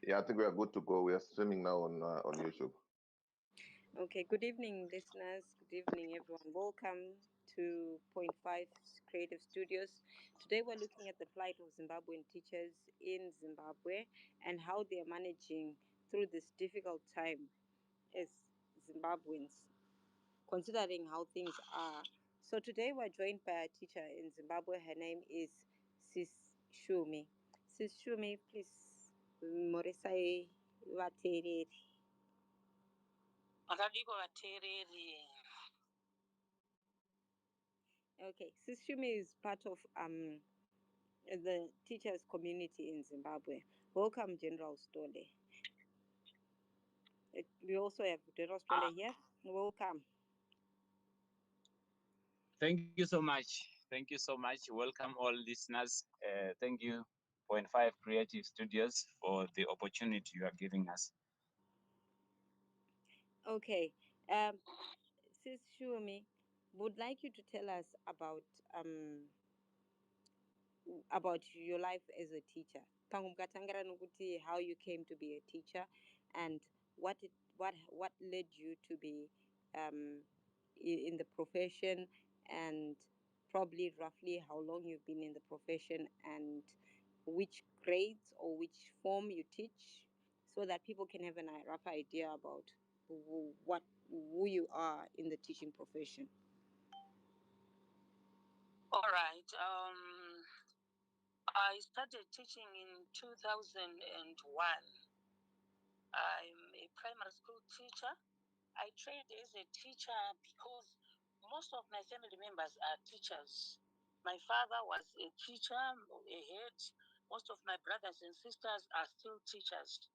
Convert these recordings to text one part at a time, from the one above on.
Yeah, I think we are good to go. We are streaming now on YouTube. Okay, good evening, listeners. Good evening, everyone. Welcome to Point Five Creative Studios. Today, we're looking at the plight of Zimbabwean teachers in Zimbabwe and how they are managing through this difficult time as Zimbabweans, considering how things are. So, today, we're joined by a teacher in Zimbabwe. Her name is Sis Shumi. Sis Shumi, please, Morisai Vatereri. Okay, Sis Shumi is part of the teachers community in Zimbabwe. Welcome, General Stole. We also have General Stole here. Welcome. Thank you so much. Thank you so much. Welcome all listeners. Thank you, Point Five Creative Studios, for the opportunity you are giving us. Okay, Sis Shumi, would like you to tell us about your life as a teacher. How you came to be a teacher, and what led you to be in the profession, and probably roughly how long you've been in the profession, and which grades or which form you teach, so that people can have a rough idea about who you are in the teaching profession. All right. I started teaching in 2001. I'm a primary school teacher. I trained as a teacher because most of my family members are teachers. My father was a teacher, a head. Most of my brothers and sisters are still teachers.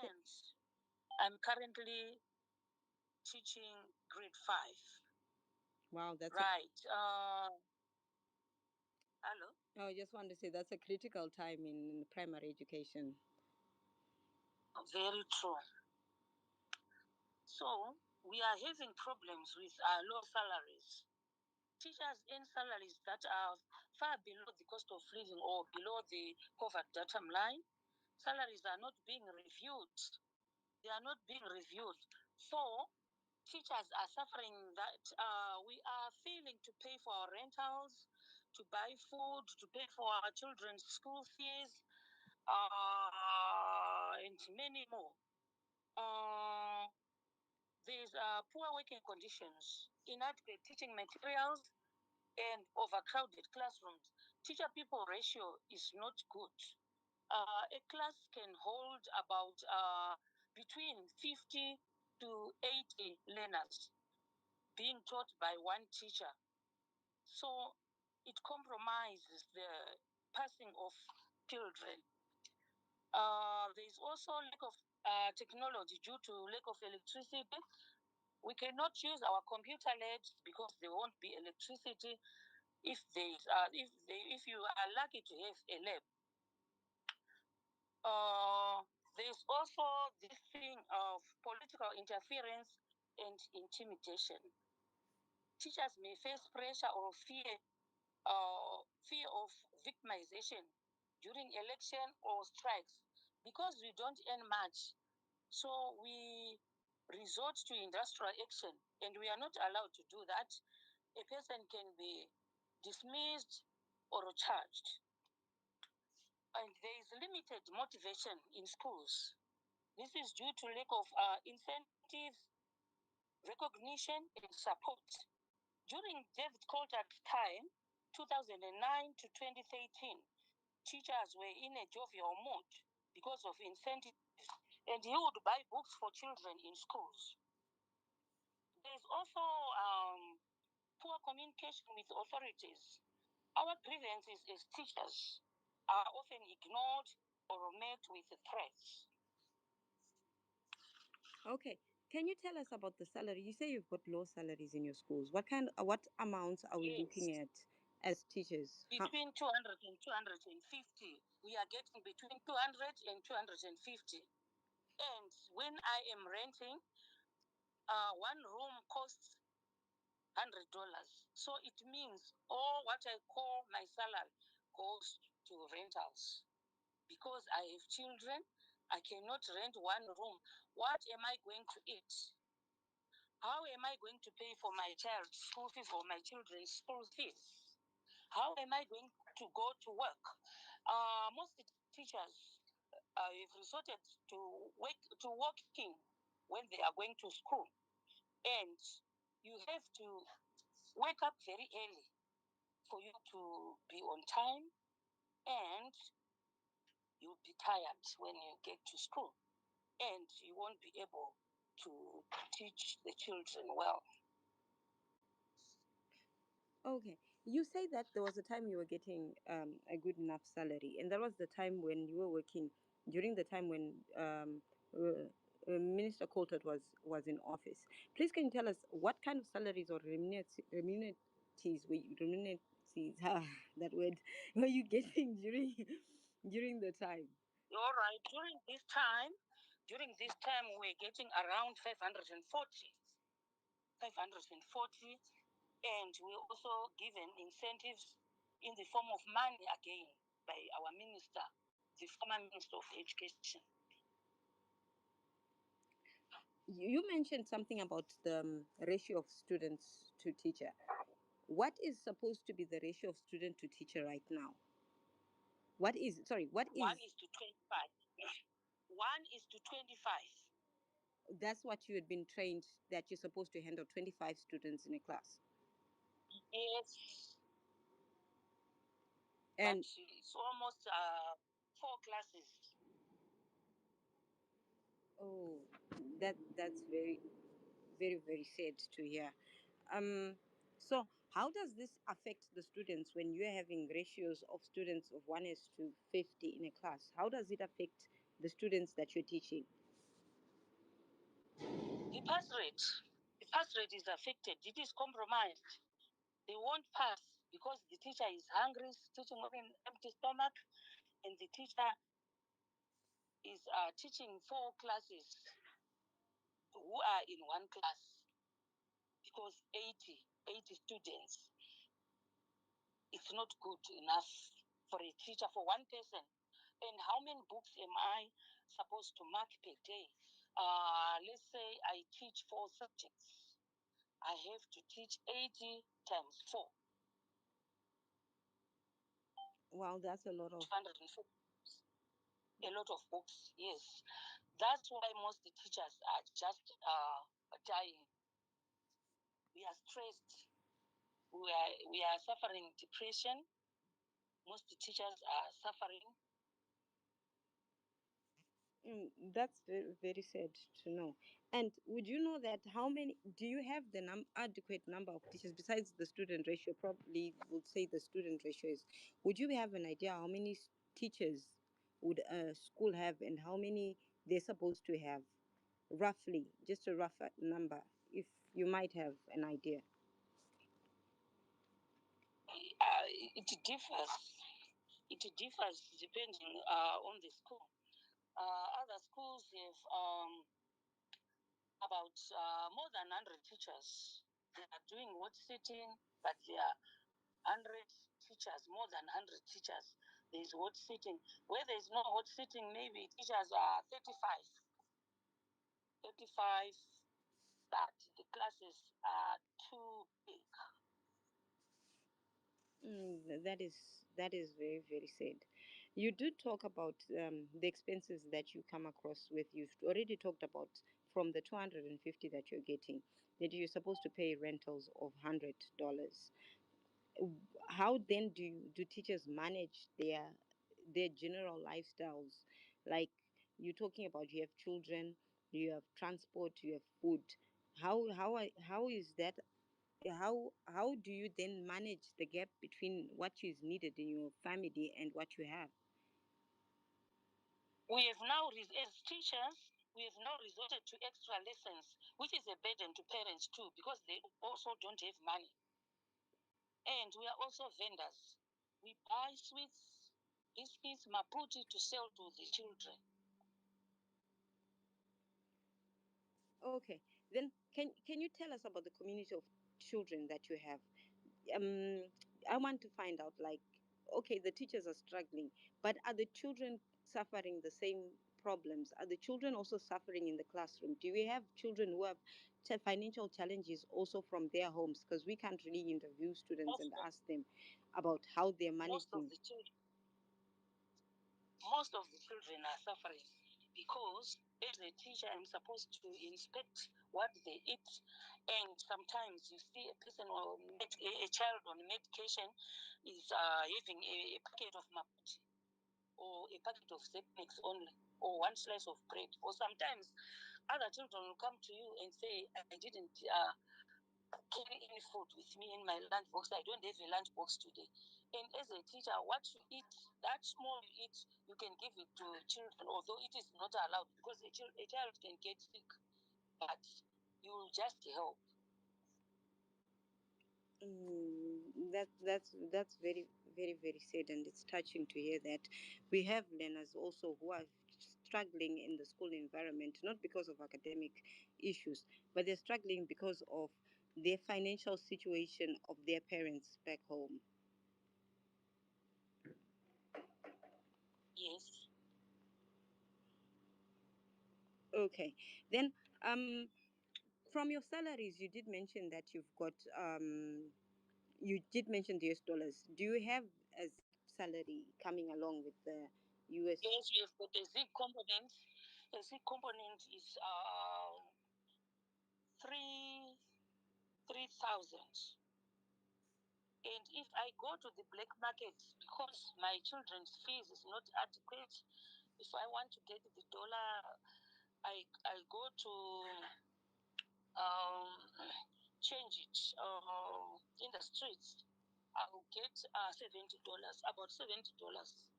And I'm currently teaching grade 5. Wow, that's right. Hello? No, I just want to say that's a critical time in primary education. Very true. So we are having problems with our low salaries. Teachers earn salaries that are far below the cost of living or below the poverty datum line. Salaries are not being reviewed. They are not being reviewed. So teachers are suffering that we are failing to pay for our rentals, to buy food, to pay for our children's school fees, and many more. There's poor working conditions, inadequate teaching materials, and overcrowded classrooms. Teacher-people ratio is not good. A class can hold about between 50 to 80 learners being taught by one teacher. So it compromises the passing of children. There is also lack of technology due to lack of electricity. We cannot use our computer labs because there won't be electricity. If you are lucky to have a lab, there's also this thing of political interference and intimidation. Teachers may face pressure or fear of victimization during election or strikes because we don't earn much. So we resort to industrial action, and we are not allowed to do that. A person can be dismissed or charged. And there is limited motivation in schools. This is due to lack of incentives, recognition, and support. During David Coulthard's time, 2009 to 2013, teachers were in a jovial mood because of incentives, and he would buy books for children in schools. There's also poor communication with authorities. Our grievances as teachers are often ignored or met with threats. Okay. Can you tell us about the salary? You say you've got low salaries in your schools. What amounts are we looking at as teachers? Between 200 and 250. We are getting between 200 and 250. And when I am renting, one room costs $100. So it means all what I call my salary goes to rentals because I have children. I cannot rent one room. What am I going to eat? How am I going to pay for my child's school fees or my children's school fees? How am I going to go to work? Most teachers have resorted to working when they are going to school, and you have to wake up very early for you to be on time, and you'll be tired when you get to school, and you won't be able to teach the children well. Okay, you say that there was a time you were getting a good enough salary, and that was the time when you were working during the time when Minister Coulthard was in office. Please, can you tell us what kind of salaries or remunerations that word were you getting during the time? All right, during this time, we're getting around 540. And we're also given incentives in the form of money again by our minister, the former Minister of Education. You mentioned something about the ratio of students to teacher. What is supposed to be the ratio of student to teacher right now? What is 1 is to 25. 1 is to 25. That's what you had been trained, that you're supposed to handle 25 students in a class. Yes. And but it's almost 4 classes. oh, that's very, very, very sad to hear. So how does this affect the students when you're having ratios of students of 1:50 in a class? How does it affect the students that you're teaching? The pass rate is affected. It is compromised. They won't pass because the teacher is hungry, teaching on an empty stomach, and the teacher is teaching 4 classes who are in one class because 80 students. It's not good enough for a teacher, for one person. And how many books am I supposed to mark per day? Let's say I teach 4 subjects. I have to teach 80 times 4. Wow, that's a lot of 204. A lot of books, yes. That's why most teachers are just dying. We are stressed. We are suffering depression. Most teachers are suffering. That's very, very sad to know. And would you know that how many do you have the adequate number of teachers besides the student ratio? Probably would say the student ratio is. Would you have an idea how many teachers would a school have and how many they're supposed to have? Roughly, just a rough number, if you might have an idea. It differs. It differs depending on the school. Other schools have about more than 100 teachers. They are doing word sitting, but there are 100 teachers, more than 100 teachers. There is word sitting. Where there is no word sitting, maybe teachers are 35. 35, but the classes are too big. That is very, very sad. You did talk about the expenses that you come across with. You've already talked about from the 250 that you're getting that you're supposed to pay rentals of $100. How then do teachers manage their general lifestyles? Like you're talking about, you have children, you have transport, you have food. How is that? How do you then manage the gap between what is needed in your family and what you have? We have now, as teachers, we have now resorted to extra lessons, which is a burden to parents too, because they also don't have money. And we are also vendors. We buy sweets, biscuits, maputi to sell to the children. Okay, then can you tell us about the community of children that you have? I want to find out, like, okay, the teachers are struggling, but are the children suffering the same problems? Are the children also suffering in the classroom? Do we have children who have financial challenges also from their homes? Because we can't really interview students and ask them about how they're managing. Most of the children are suffering because as a teacher, I'm supposed to inspect what they eat, and sometimes you see a person or a child on medication is having a packet of maputi or a packet of Zepnex only, or one slice of bread, or sometimes other children will come to you and say, I didn't carry any food with me in my lunch box. I don't have a lunch box today. And as a teacher, what you eat, that small you eat, you can give it to children, although it is not allowed because a child can get sick, but you will just help. That's very, very, very sad, and it's touching to hear that. We have learners also who are struggling in the school environment, not because of academic issues, but they're struggling because of their financial situation of their parents back home. Yes. Okay, then from your salaries, you did mention that you've got you did mention the US dollars. Do you have a zip salary coming along with the US? Yes, we have got a zip component. A zip component is 3,000. And if I go to the black market, because my children's fees is not adequate, if I want to get the dollar, I go to change it in the streets. I'll get $70, about $70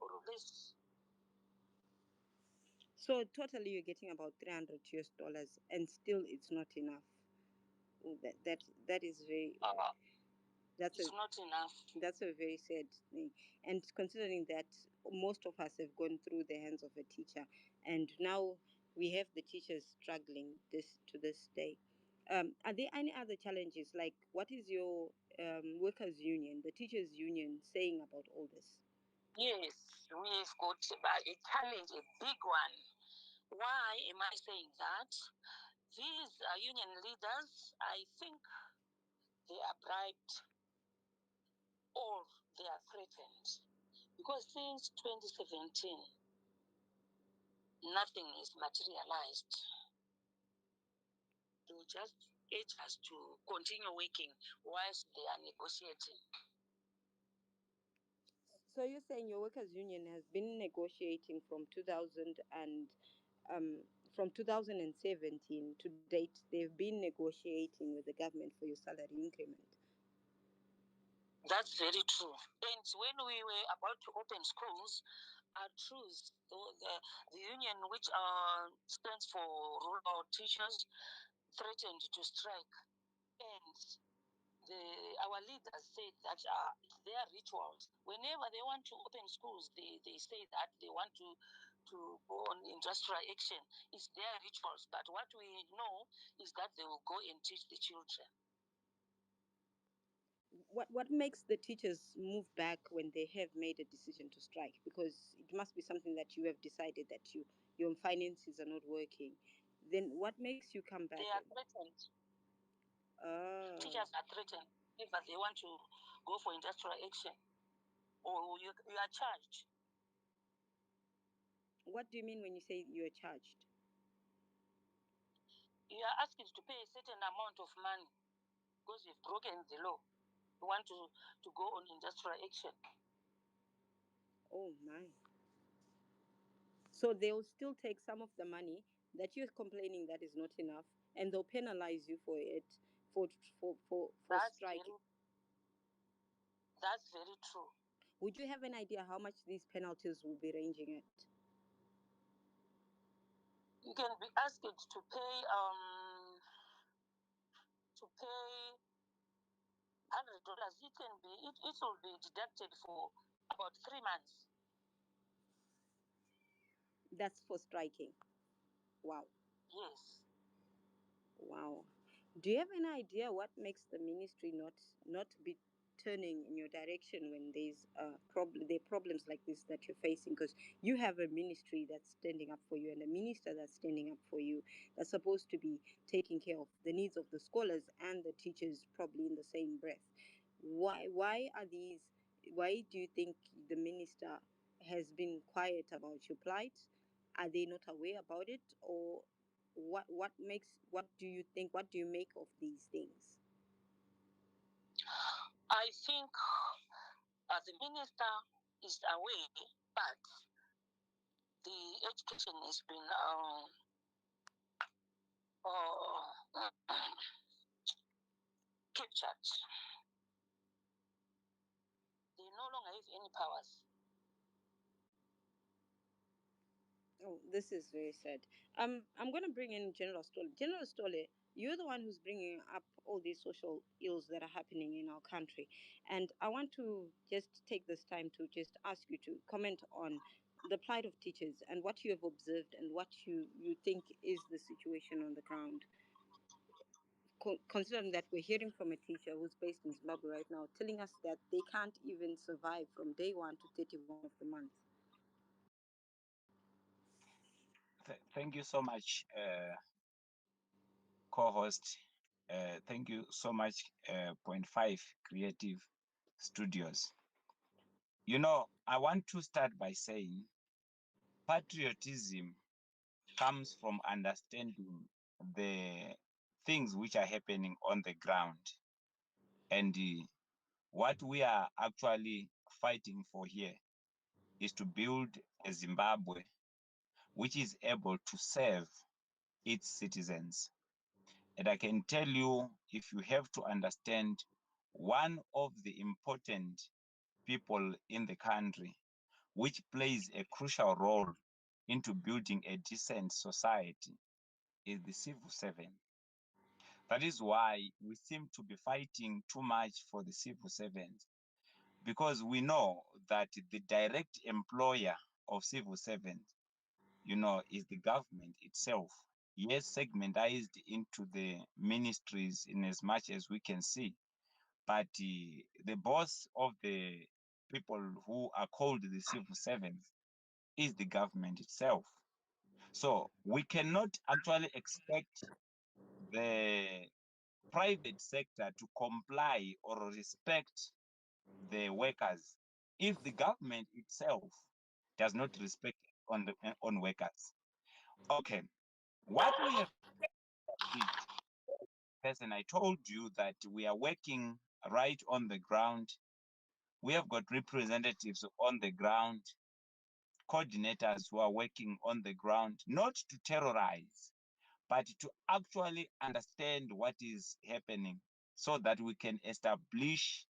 or less. So totally, you're getting about 300 US dollars, and still it's not enough. That is very. It's not enough. That's a very sad thing, and considering that most of us have gone through the hands of a teacher, and now we have the teachers struggling this day. Are there any other challenges? Like, what is your workers' union, the teachers' union, saying about all this? Yes, we've got a challenge, a big one. Why am I saying that? These union leaders, I think they are bribed or they are threatened. Because since 2017, nothing is materialized. They will just urge us to continue working whilst they are negotiating. So you're saying your workers' union has been negotiating from 2017 to date. They've been negotiating with the government for your salary increment. That's very true. And when we were about to open schools, our truth, the union which stands for rural teachers, threatened to strike. And our leaders said that it's their rituals. Whenever they want to open schools, they say that they want to go on industrial action. It's their rituals. But what we know is that they will go and teach the children. What makes the teachers move back when they have made a decision to strike? Because it must be something that you have decided that your finances are not working. Then what makes you come back? They are threatened. Teachers are threatened if they want to go for industrial action, or you are charged. What do you mean when you say you are charged? You are asked to pay a certain amount of money because you've broken the law. You want to go on industrial action. Oh my. So they'll still take some of the money that you're complaining that is not enough, and they'll penalize you for it for striking. That's very true. Would you have an idea how much these penalties will be ranging at? You can be asked to pay $100. It will be deducted for about 3 months. That's for striking. Wow. Yes. Wow. Do you have an idea what makes the ministry not be turning in your direction when there's there are problems like this that you're facing, because you have a ministry that's standing up for you and a minister that's standing up for you, that's supposed to be taking care of the needs of the scholars and the teachers, probably in the same breath. Why do you think the minister has been quiet about your plight? Are they not aware about it, or what do you think, what do you make of these things? I think the minister is aware, but the education has been captured. They no longer have any powers. Oh, this is very sad. I'm going to bring in General Stolle. General Stolle, you're the one who's bringing up all these social ills that are happening in our country. And I want to just take this time to just ask you to comment on the plight of teachers and what you have observed and what you think is the situation on the ground. Considering that we're hearing from a teacher who's based in Zimbabwe right now, telling us that they can't even survive from day 1 to 31 of the month. Thank you so much, co-host. Thank you so much, Point 5 Creative Studios. You know, I want to start by saying patriotism comes from understanding the things which are happening on the ground, and what we are actually fighting for here is to build a Zimbabwe which is able to serve its citizens. And I can tell you, if you have to understand one of the important people in the country which plays a crucial role into building a decent society is the civil servant. That is why we seem to be fighting too much for the civil servants, because we know that the direct employer of civil servants, you know, is the government itself. Yes, segmentized into the ministries in as much as we can see, but the boss of the people who are called the civil servants is the government itself. So we cannot actually expect the private sector to comply or respect the workers if the government itself does not respect on workers. Okay, what we have did, person, I told you that we are working right on the ground. We have got representatives on the ground, coordinators who are working on the ground, not to terrorize, but to actually understand what is happening so that we can establish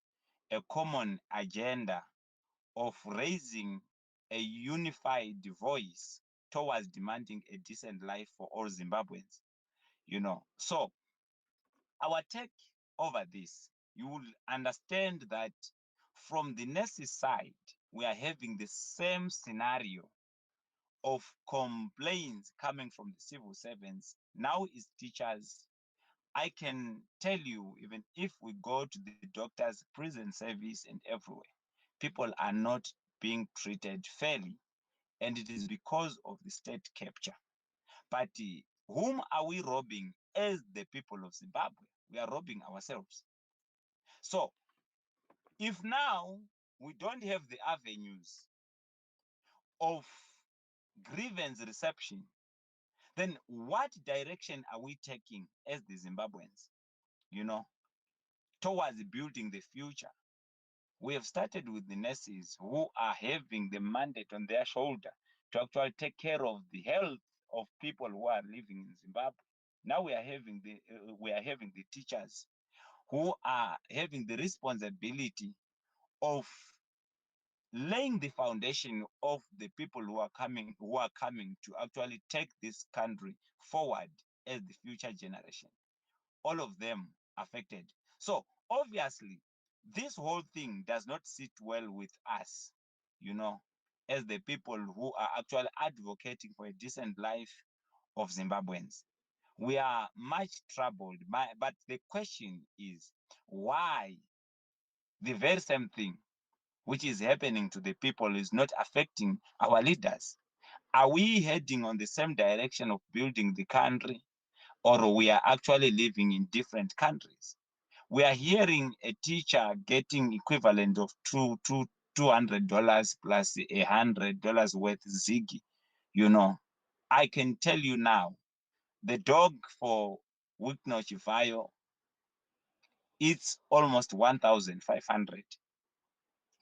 a common agenda of raising a unified voice towards demanding a decent life for all Zimbabweans. You know, so our take over this, you will understand that from the nurses side, we are having the same scenario of complaints coming from the civil servants. Now is teachers. I can tell you, even if we go to the doctor's prison service and everywhere, people are not being treated fairly, and it is because of the state capture. But whom are we robbing as the people of Zimbabwe? We are robbing ourselves. So if now we don't have the avenues of grievance reception, then what direction are we taking as the Zimbabweans, you know, towards building the future? We have started with the nurses who are having the mandate on their shoulder to actually take care of the health of people who are living in Zimbabwe. Now we are having the teachers who are having the responsibility of laying the foundation of the people who are coming to actually take this country forward as the future generation. All of them affected. So obviously, this whole thing does not sit well with us, you know, as the people who are actually advocating for a decent life of Zimbabweans. We are much troubled, but the question is, why the very same thing which is happening to the people is not affecting our leaders? Are we heading on the same direction of building the country, or we are actually living in different countries? We are hearing a teacher getting equivalent of $200 plus $100 worth ziggy. You know, I can tell you now, the dog for Wikno Chivayo, it's almost 1,500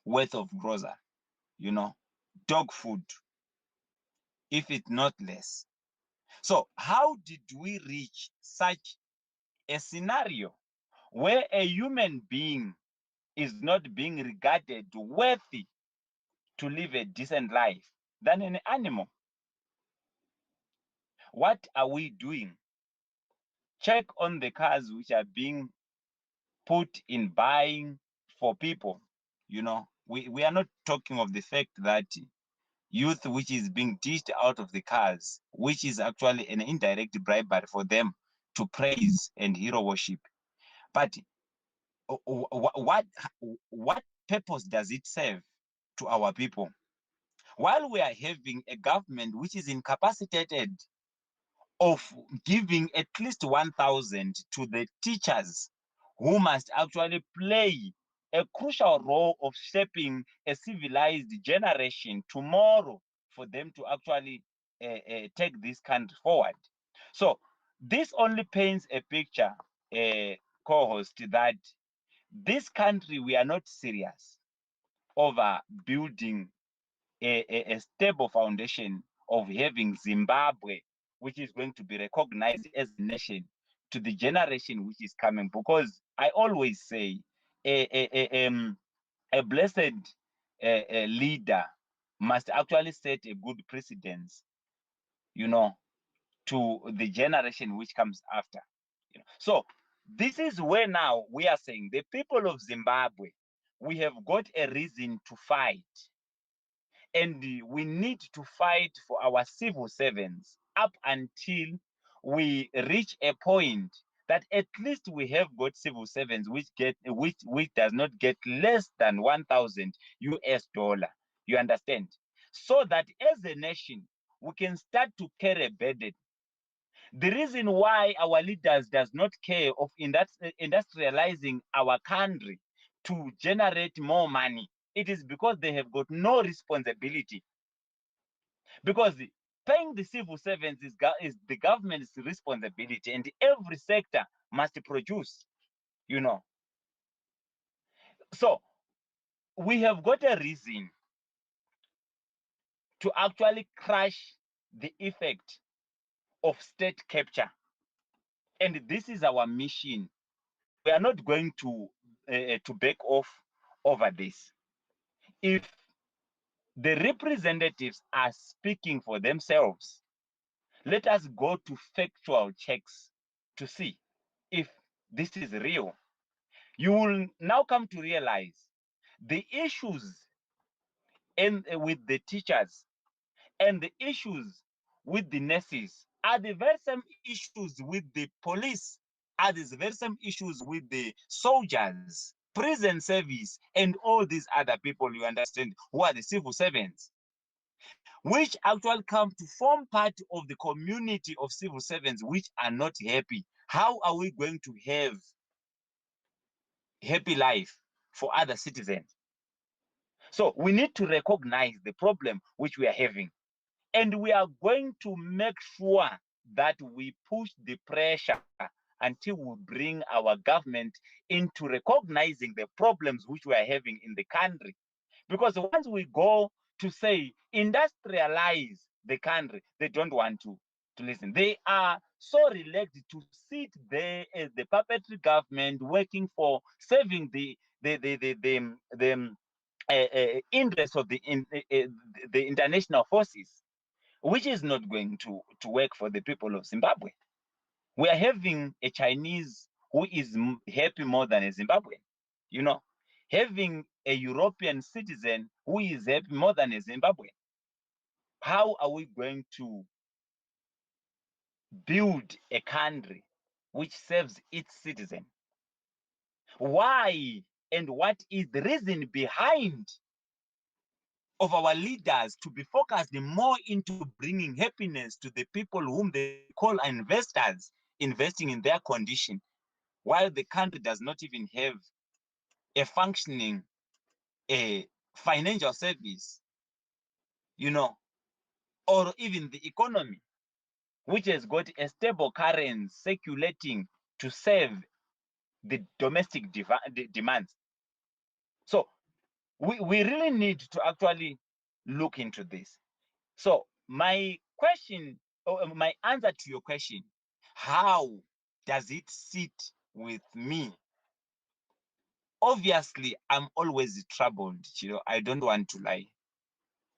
worth of grocer, you know, dog food, if it's not less. So how did we reach such a scenario where a human being is not being regarded worthy to live a decent life than an animal? What are we doing? Check on the cars which are being put in buying for people. You know, we are not talking of the fact that youth which is being dished out of the cars, which is actually an indirect bribery for them to praise and hero worship. But what purpose does it serve to our people? While we are having a government which is incapacitated of giving at least 1,000 to the teachers who must actually play a crucial role of shaping a civilized generation tomorrow for them to actually take this country forward. So this only paints a picture, co-host, that this country, we are not serious over building a stable foundation of having Zimbabwe, which is going to be recognized as a nation to the generation which is coming. Because I always say a blessed leader must actually set a good precedence, you know, to the generation which comes after. You know? So this is where now we are saying the people of Zimbabwe, we have got a reason to fight. And we need to fight for our civil servants up until we reach a point that at least we have got civil servants which does not get less than 1,000 US dollar. You understand? So that as a nation we can start to carry a burden. The reason why our leaders does not care of industrializing our country to generate more money, it is because they have got no responsibility. Because paying the civil servants is the government's responsibility, and every sector must produce, you know. So we have got a reason to actually crush the effect of state capture. And this is our mission. We are not going to back off over this. If the representatives are speaking for themselves, let us go to factual checks to see if this is real. You will now come to realize the issues with the teachers and the issues with the nurses are the very same issues with the police, are the very same issues with the soldiers, prison service, and all these other people, you understand, who are the civil servants, which actually come to form part of the community of civil servants which are not happy. How are we going to have happy life for other citizens? So we need to recognize the problem which we are having, and we are going to make sure that we push the pressure until we bring our government into recognizing the problems which we are having in the country. Because once we go to say industrialize the country, they don't want to listen. They are so relaxed to sit there as the puppetry government working for saving the interest of the international forces, which is not going to work for the people of Zimbabwe. We are having a Chinese who is happy more than a Zimbabwean, you know, having a European citizen who is happy more than a Zimbabwean. How are we going to build a country which serves its citizen? Why and what is the reason behind of our leaders to be focused more into bringing happiness to the people whom they call investors, investing in their condition, while the country does not even have a functioning financial service, or even the economy, which has got a stable currency circulating to serve the domestic demands. So we really need to actually look into this. So my question, or my answer to your question, how does it sit with me? Obviously, I'm always troubled. I don't want to lie,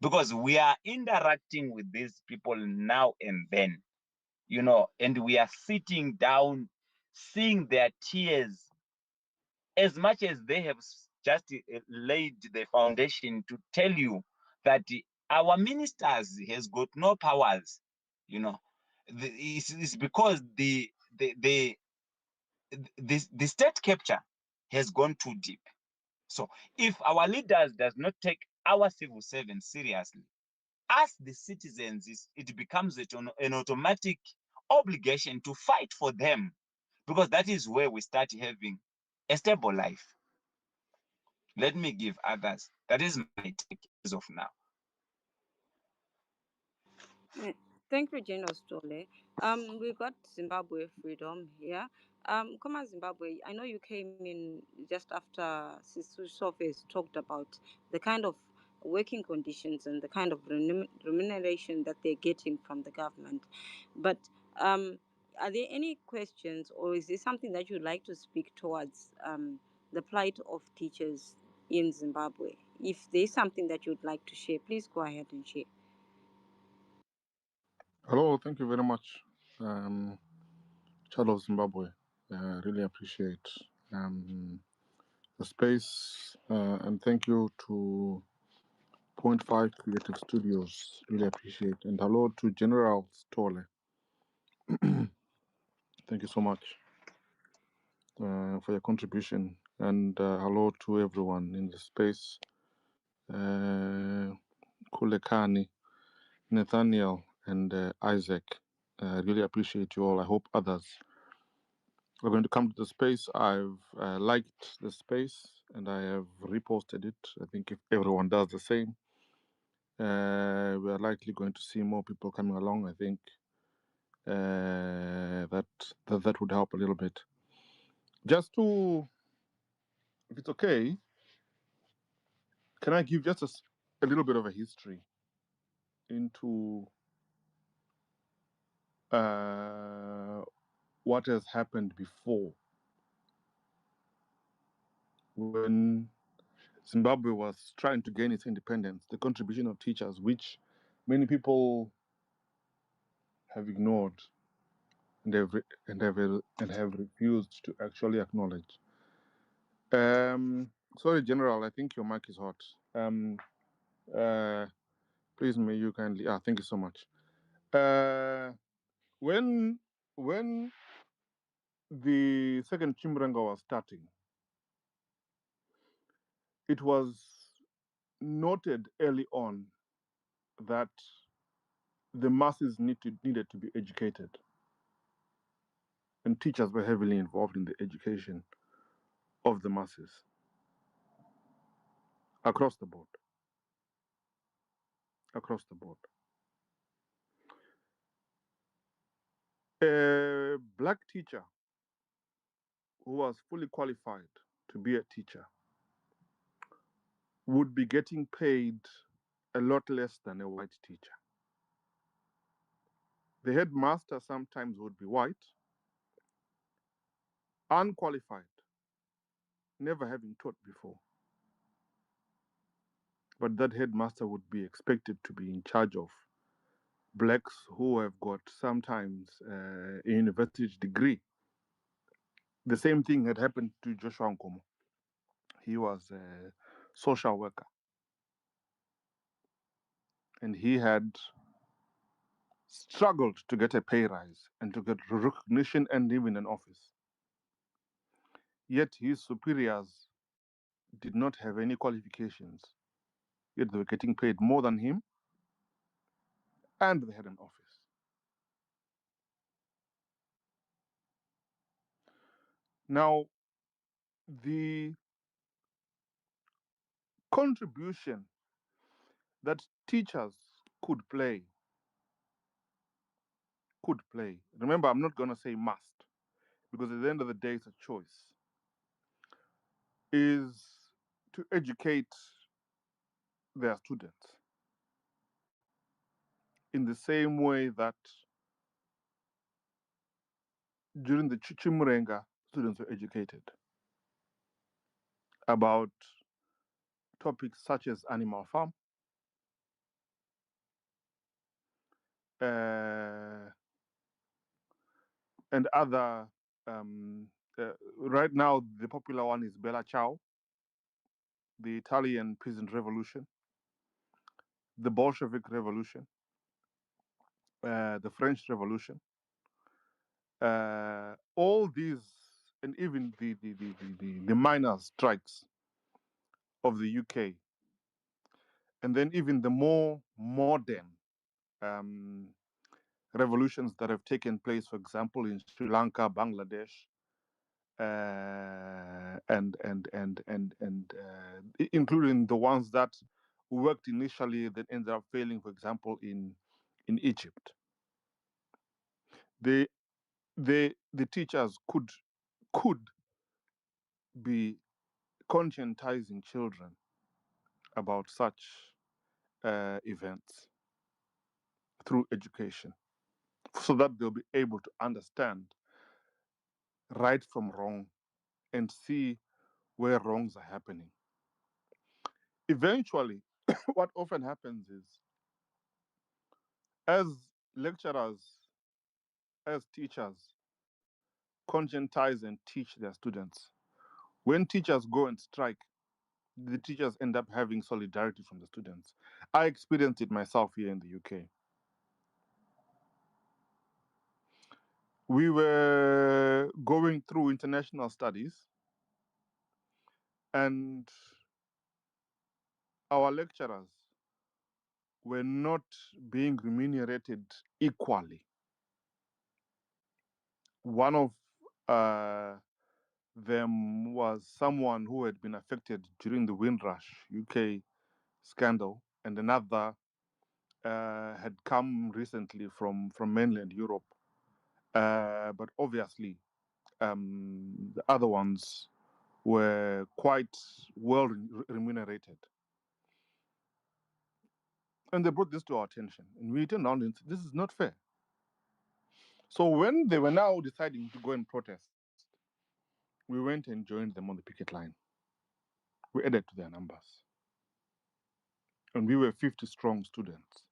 because we are interacting with these people now and then, and we are sitting down, seeing their tears, as much as they have just laid the foundation to tell you that our ministers has got no powers. It's because the state capture has gone too deep. So if our leaders does not take our civil servants seriously, as the citizens, it becomes an automatic obligation to fight for them, because that is where we start having a stable life. Let me give others. That is my take as of now. Thank you, Jane Ostole. We got Zimbabwe freedom here. Come on, Zimbabwe. I know you came in just after Sisu Sofes talked about the kind of working conditions and the kind of remuneration that they're getting from the government. But are there any questions, or is there something that you'd like to speak towards the plight of teachers in Zimbabwe? If there's something that you'd like to share, please go ahead and share. Hello, thank you very much, Child of Zimbabwe. Really appreciate the space, and thank you to Point Five Creative Studios. Really appreciate, and hello to General Stole. Thank you so much for your contribution, and hello to everyone in the space. Kulekani, Nathaniel, and Isaac. Really appreciate you all. I hope others are going to come to the space. I've liked the space and I have reposted it. I think if everyone does the same, we are likely going to see more people coming along. I think that would help a little bit. Just to, if it's okay, can I give just a little bit of a history into what has happened before, when Zimbabwe was trying to gain its independence, the contribution of teachers, which many people have ignored and have refused to actually acknowledge. Sorry, General, I think your mic is hot. Please, may you kindly. Thank you so much. When the second Chimbranga was starting, it was noted early on that the masses needed to be educated, and teachers were heavily involved in the education of the masses across the board. Across the board. A black teacher who was fully qualified to be a teacher would be getting paid a lot less than a white teacher. The headmaster sometimes would be white, unqualified, never having taught before. But that headmaster would be expected to be in charge of blacks who have got sometimes a university degree. The same thing had happened to Joshua Nkomo. He was a social worker, and he had struggled to get a pay rise and to get recognition and even an office. Yet his superiors did not have any qualifications, yet they were getting paid more than him, and they had an office. Now, the contribution that teachers could play, remember, I'm not going to say must, because at the end of the day, it's a choice, is to educate their students in the same way that during the Chimurenga, students were educated about topics such as animal farm, and other. Right now, the popular one is Bella Ciao, the Italian peasant revolution, the Bolshevik revolution, the French revolution. All these, and even the miners' strikes of the UK, and then even the more modern revolutions that have taken place, for example, in Sri Lanka, Bangladesh, and including the ones that worked initially that ended up failing, for example, in Egypt. The teachers could be conscientizing children about such events through education, so that they'll be able to understand right from wrong and see where wrongs are happening. Eventually, what often happens is, as lecturers, as teachers, conscientize and teach their students, when teachers go and strike, the teachers end up having solidarity from the students. I experienced it myself here in the UK. We were going through international studies, and our lecturers were not being remunerated equally. One of them was someone who had been affected during the Windrush UK scandal, and another had come recently from mainland Europe. But obviously, the other ones were quite well remunerated. And they brought this to our attention, and we turned around and said, this is not fair. So when they were now deciding to go and protest, we went and joined them on the picket line. We added to their numbers. And we were 50 strong students.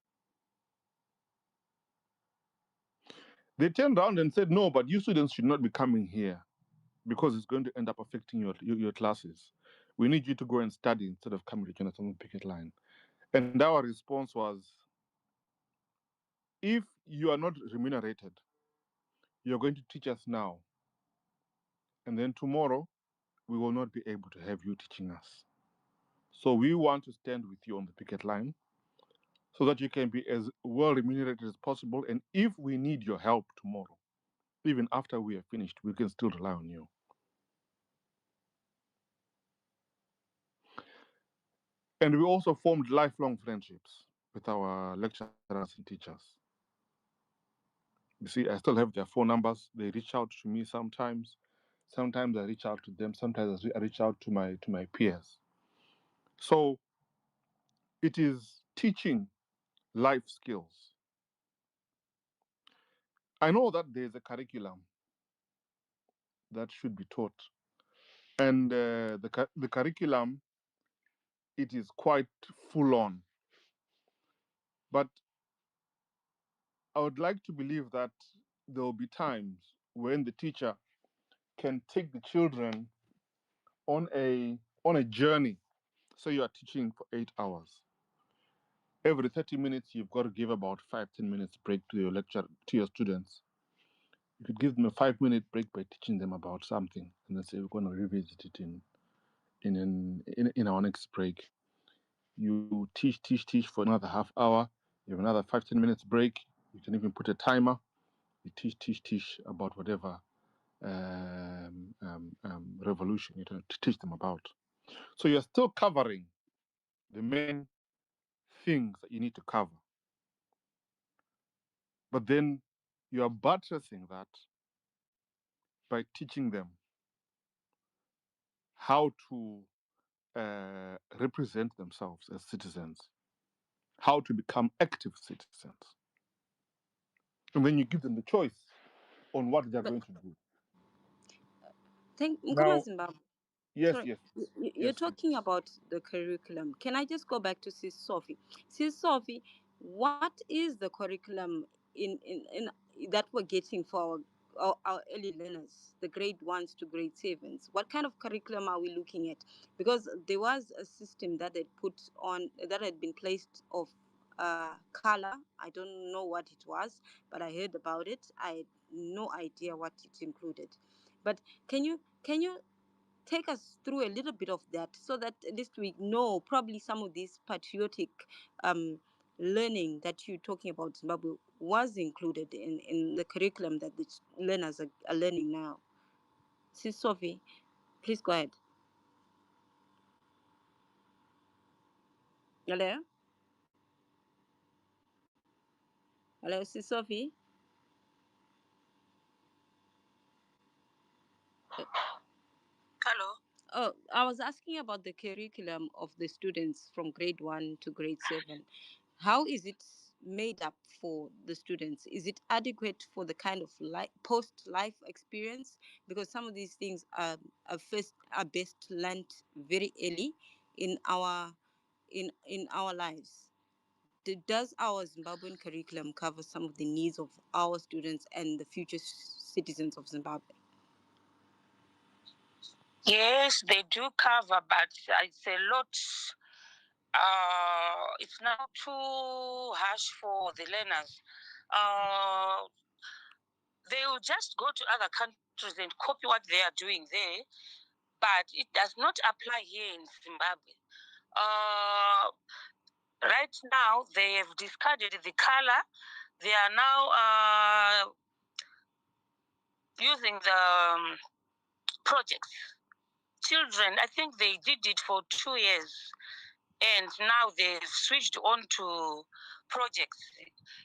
They turned around and said, no, but you students should not be coming here because it's going to end up affecting your classes. We need you to go and study instead of coming to join us on the picket line. And our response was, if you are not remunerated, you're going to teach us now. And then tomorrow, we will not be able to have you teaching us. So we want to stand with you on the picket line so that you can be as well remunerated as possible. And if we need your help tomorrow, even after we are finished, we can still rely on you. And we also formed lifelong friendships with our lecturers and teachers. You see, I still have their phone numbers. They reach out to me sometimes. Sometimes I reach out to them. Sometimes I reach out to my peers. So it is teaching life skills. I know that there's a curriculum that should be taught, and the curriculum, it is quite full on. But I would like to believe that there will be times when the teacher can take the children on a journey. So you are teaching for 8 hours. Every 30 minutes, you've got to give about 5-10 minutes break to your lecture to your students. You could give them a 5-minute break by teaching them about something, and then say we're going to revisit it in in our next break. You teach for another half hour. You have another 5-10 minutes break. You can even put a timer. You teach about whatever revolution you want to teach them about. So you're still covering the main things that you need to cover. But then you are buttressing that by teaching them how to represent themselves as citizens, how to become active citizens. And then you give them the choice on what they're But going to do. thank Mkoma Now, Zimbabwe. yes, Sorry, yes, you're yes, yes. talking about the curriculum. Can I just go back to Sis Sophie? Sis Sophie, what is the curriculum in that we're getting for our early learners, the grade 1s to grade 7s? What kind of curriculum are we looking at? Because there was a system that had been placed of color. I don't know what it was, but I heard about it. I had no idea what it included. But can you take us through a little bit of that so that at least we know probably some of this patriotic learning that you're talking about Zimbabwe was included in the curriculum that the learners are learning now. Sis Sophie, please go ahead. Hello? Hello, Sis Sophie? Hello. Oh, I was asking about the curriculum of the students from grade 1 to grade 7. How is it made up for the students? Is it adequate for the kind of post-life experience? Because some of these things are best learned very early in our lives. Does our Zimbabwean curriculum cover some of the needs of our students and the future citizens of Zimbabwe? Yes, they do cover, but it's a lot. It's now too harsh for the learners. They will just go to other countries and copy what they are doing there, but it does not apply here in Zimbabwe. Right now, they have discarded the color. They are now using the projects. Children, I think they did it for 2 years, and now they've switched on to projects.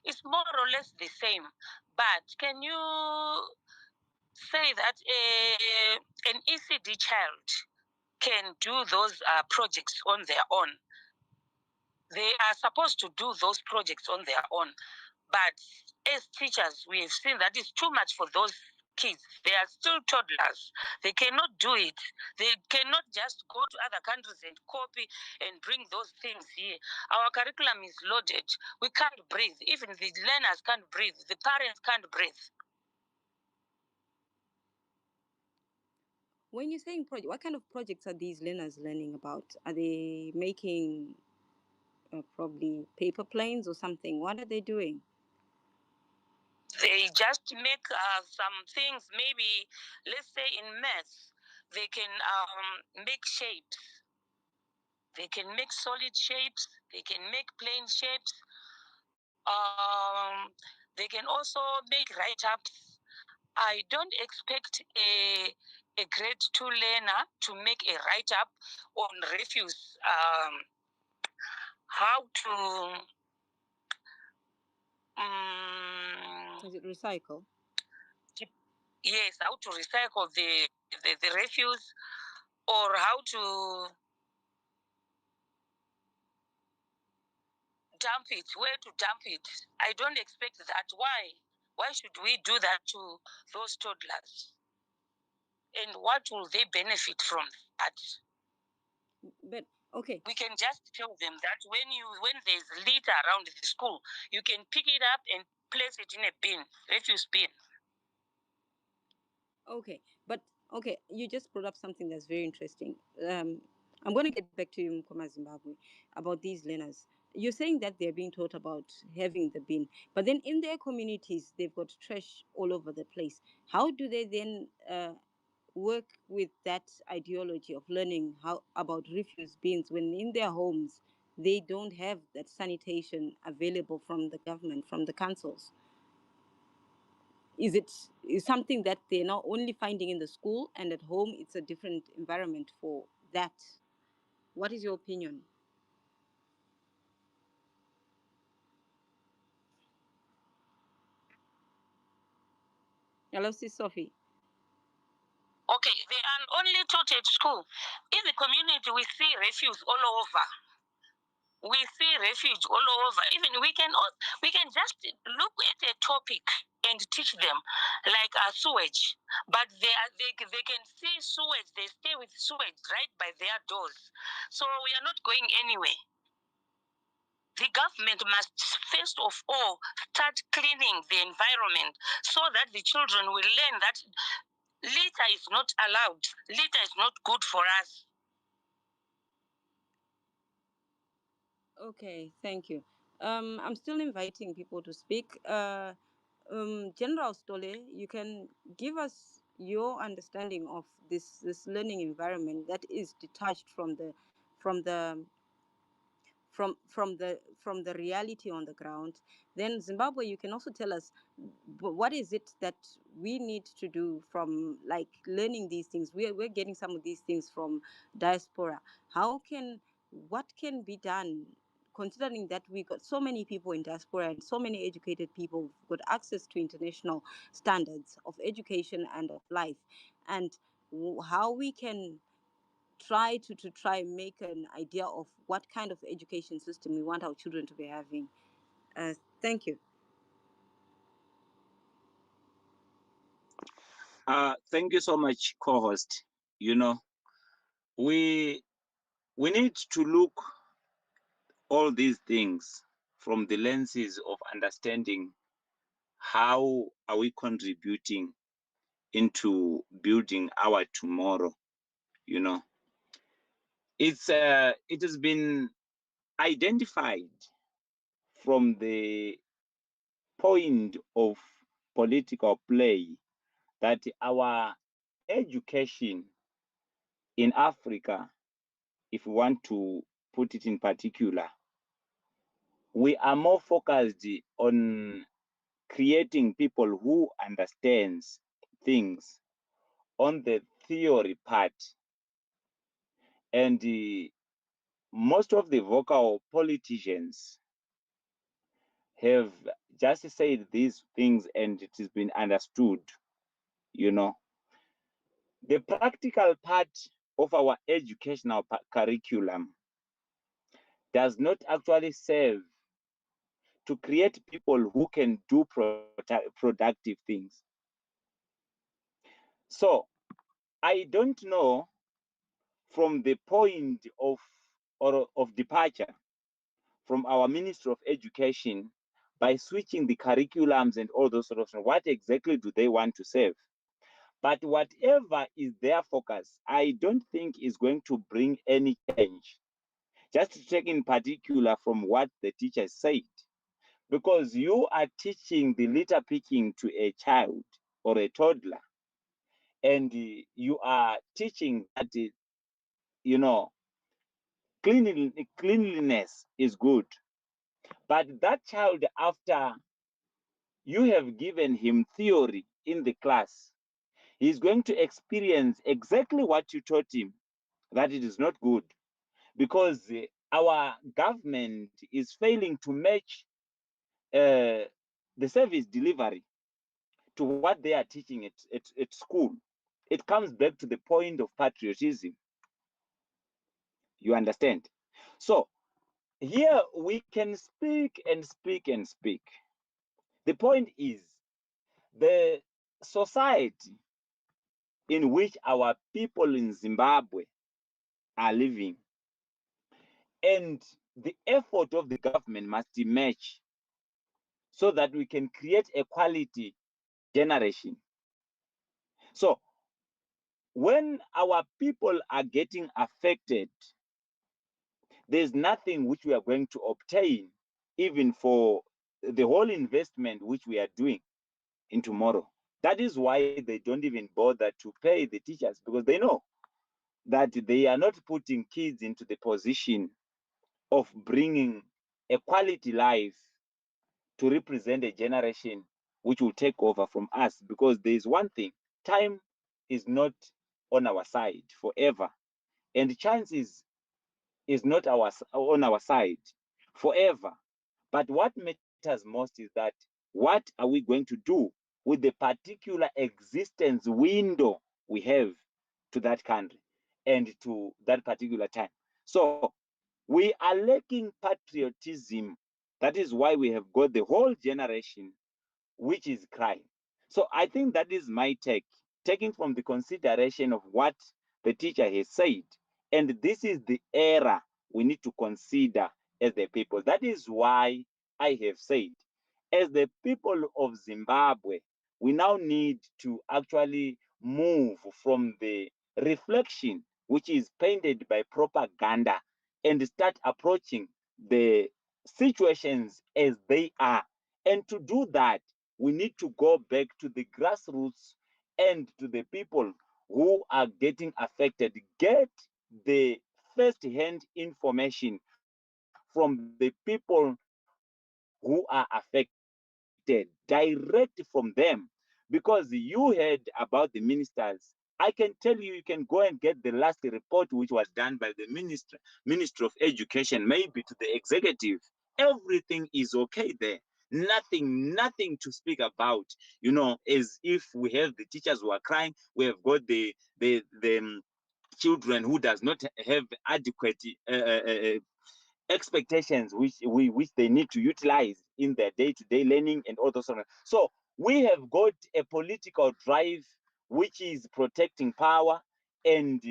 It's more or less the same, but can you say that an ECD child can do those projects on their own? They are supposed to do those projects on their own, but as teachers, we have seen that it's too much for those kids. They are still toddlers. They cannot do it. They cannot just go to other countries and copy and bring those things here. Our curriculum is loaded. We can't breathe. Even the learners can't breathe. The parents can't breathe. When you're saying project, what kind of projects are these learners learning about? Are they making probably paper planes or something? What are they doing? They just make some things, maybe, let's say in maths, they can make shapes. They can make solid shapes. They can make plane shapes. They can also make write-ups. I don't expect a grade 2 learner to make a write-up on refuse. How to Is it recycle? yes, how to recycle the refuse, or how to dump it, where to dump it. I don't expect that. Why? Why should we do that to those toddlers? And what will they benefit from that? But okay, We can just tell them that when there's litter around the school, you can pick it up and place it in a bin, refuse bin. okay, but okay, you just brought up something that's very interesting. I'm going to get back to you, Mkoma Zimbabwe, about these learners. You're saying that they're being taught about having the bin, but then in their communities, they've got trash all over the place. How do they then work with that ideology of learning how about refuse bins when in their homes they don't have that sanitation available from the government, from the councils? Is something that they're not only finding in the school, and at home it's a different environment for that? What is your opinion? Hello, Sis Sophie. Okay, they are only taught at school. In the community, we see refuse all over. We see refuge all over. Even we can just look at a topic and teach them, like a sewage. But they can see sewage. They stay with sewage right by their doors. So we are not going anywhere. The government must first of all start cleaning the environment so that the children will learn that litter is not allowed. Litter is not good for us. Okay, thank you. I'm still inviting people to speak. General Stole, you can give us your understanding of this learning environment that is detached from the from the reality on the ground. Then Zimbabwe, you can also tell us what is it that we need to do from like learning these things. We're getting some of these things from diaspora. What can be done, considering that we got so many people in diaspora and so many educated people who've got access to international standards of education and of life, and how we can try to make an idea of what kind of education system we want our children to be having. Thank you. Thank you so much, co-host. You know, we need to look all these things from the lenses of understanding how are we contributing into building our tomorrow. You know, it has been identified from the point of political play that our education in Africa, if we want to put it in particular, we are more focused on creating people who understands things on the theory part, and most of the vocal politicians have just said these things and it has been understood. You know, the practical part of our educational curriculum does not actually serve to create people who can do productive things. So I don't know, from the point of departure from our Ministry of Education, by switching the curriculums and all those sort of things, what exactly do they want to serve? But whatever is their focus, I don't think is going to bring any change. Just to take in particular from what the teacher said, because you are teaching the litter picking to a child or a toddler, and you are teaching that, you know, cleanliness is good. But that child, after you have given him theory in the class, he's going to experience exactly what you taught him, that it is not good, because our government is failing to match the service delivery to what they are teaching at school. It comes back to the point of patriotism. You understand? So here we can speak and speak and speak. The point is, the society in which our people in Zimbabwe are living and the effort of the government must match so that we can create a quality generation. So when our people are getting affected, there's nothing which we are going to obtain, even for the whole investment which we are doing in tomorrow. That is why they don't even bother to pay the teachers, because they know that they are not putting kids into the position of bringing a quality life to represent a generation which will take over from us. Because there is one thing: time is not on our side forever, and is not on our side forever. But what matters most is that what are we going to do with the particular existence window we have to that country and to that particular time. So we are lacking patriotism. That is why we have got the whole generation which is crying. So I think that is my take, taking from the consideration of what the teacher has said. And this is the era we need to consider as the people. That is why I have said, as the people of Zimbabwe, we now need to actually move from the reflection which is painted by propaganda and start approaching the situations as they are. And to do that, we need to go back to the grassroots and to the people who are getting affected. Get the first hand information from the people who are affected, direct from them. Because you heard about the ministers. I can tell you can go and get the last report which was done by the Minister of Education, maybe to the executive. Everything is okay there. Nothing to speak about. As if we have the teachers who are crying, we have got the children who does not have adequate expectations which they need to utilize in their day-to-day learning and all those. So we have got a political drive which is protecting power and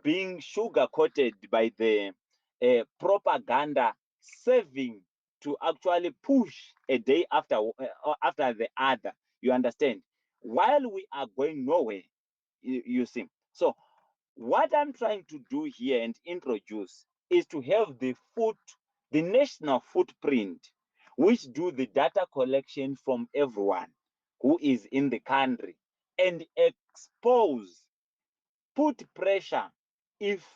being sugar-coated by the propaganda, serving to actually push a day after the other. You understand? While we are going nowhere, you see. So what I'm trying to do here and introduce is to have the national footprint, which do the data collection from everyone who is in the country and expose, put pressure if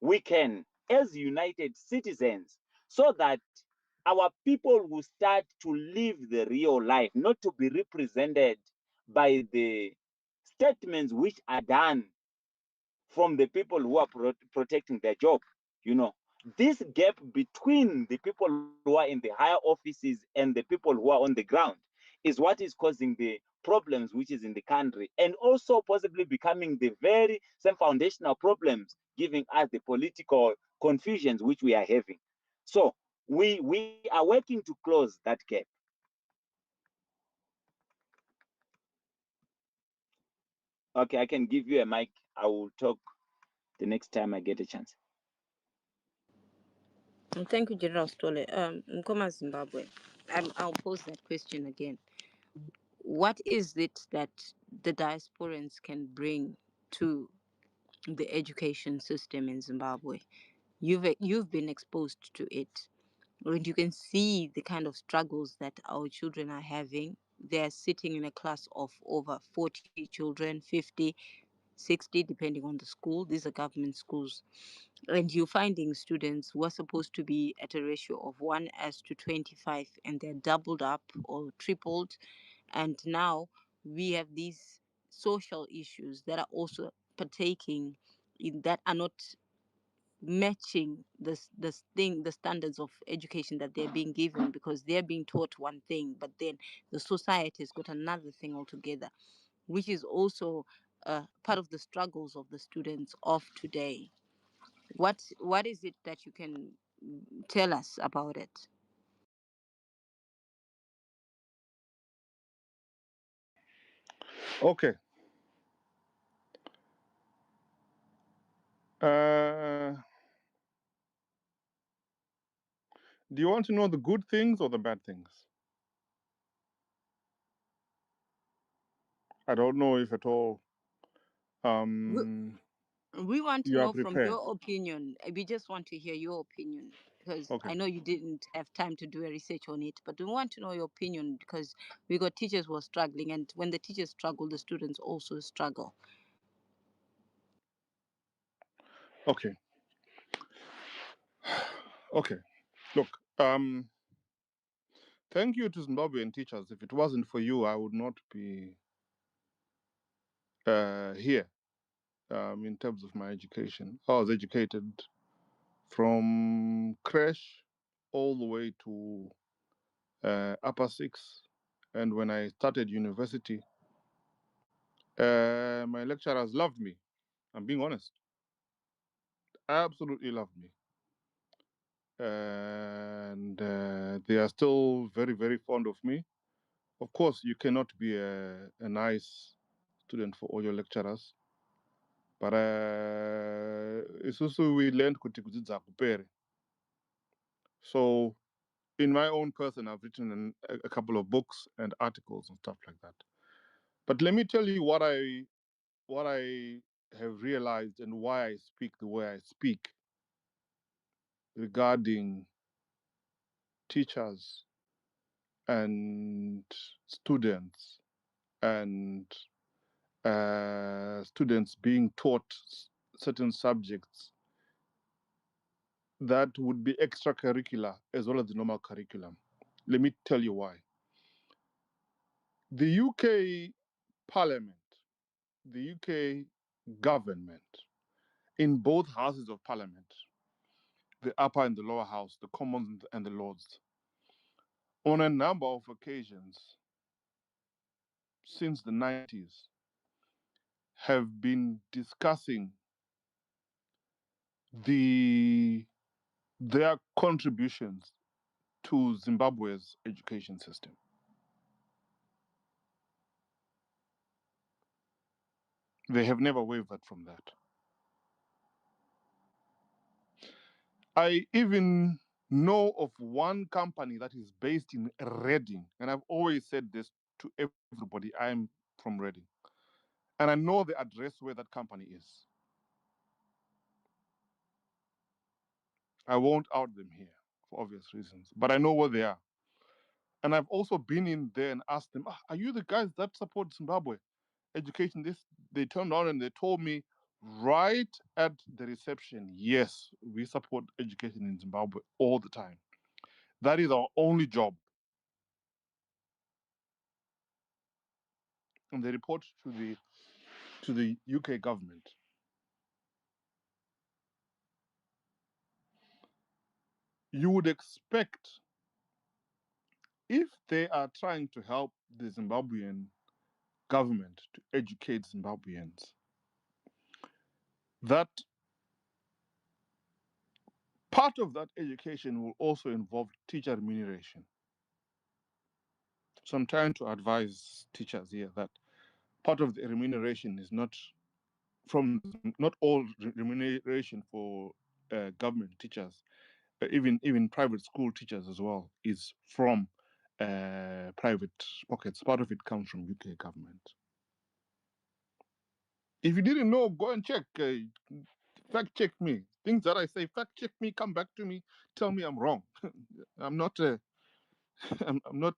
we can as united citizens, so that our people will start to live the real life, not to be represented by the statements which are done from the people who are protecting their job. You know, this gap between the people who are in the higher offices and the people who are on the ground is what is causing the problems which is in the country, and also possibly becoming the very same foundational problems giving us the political confusions which we are having. So we are working to close that gap. Okay, I can give you a mic. I will talk the next time I get a chance. Thank you, General Stole. Mkoma Zimbabwe. I'll pose that question again. What is it that the diasporans can bring to the education system in Zimbabwe? You've been exposed to it, and you can see the kind of struggles that our children are having. They're sitting in a class of over 40 children, 50, 60, depending on the school. These are government schools. And you're finding students who are supposed to be at a ratio of 1 as to 25, and they're doubled up or tripled. And now we have these social issues that are also partaking in, that are not matching the standards of education that they're being given, because they're being taught one thing, but then the society has got another thing altogether, which is also part of the struggles of the students of today. What is it that you can tell us about it? Okay. Uh, do you want to know the good things or the bad things? I don't know if at all we, we want to you are know from prepared. your opinion. We just want to hear your opinion. because Okay. I know you didn't have time to do a research on it, but we want to know your opinion because we got teachers who are struggling, and when the teachers struggle, the students also struggle. Okay. Okay. Look, thank you to Zimbabwean teachers. If it wasn't for you, I would not be here in terms of my education. I was educated from creche all the way to upper six. And when I started university, my lecturers loved me. I'm being honest. Absolutely loved me. And they are still very, very fond of me. Of course, you cannot be a nice student for all your lecturers. But it's also we learned kuti kudzidza hakuperi. So in my own person, I've written a couple of books and articles and stuff like that. But let me tell you what I have realized and why I speak the way I speak regarding teachers and students and students being taught certain subjects that would be extracurricular as well as the normal curriculum. Let me tell you why. The UK Parliament, the UK government, in both houses of Parliament, the upper and the lower house, the Commons and the Lords, on a number of occasions since the 90s, have been discussing their contributions to Zimbabwe's education system. They have never wavered from that. I even know of one company that is based in Reading, and I've always said this to everybody. I'm from Reading, and I know the address where that company is. I won't out them here for obvious reasons, but I know where they are. And I've also been in there and asked them, are you the guys that support Zimbabwe education? They turned on and they told me right at the reception, yes, we support education in Zimbabwe all the time. That is our only job. And they report to the UK government. You would expect, if they are trying to help the Zimbabwean government to educate Zimbabweans, that part of that education will also involve teacher remuneration. So I'm trying to advise teachers here that part of the remuneration is not all remuneration for government teachers, even private school teachers as well, is from private pockets. Part of it comes from UK government. If you didn't know, go and check. Fact check me. Things that I say, fact check me. Come back to me. Tell me I'm wrong. I'm not. I'm not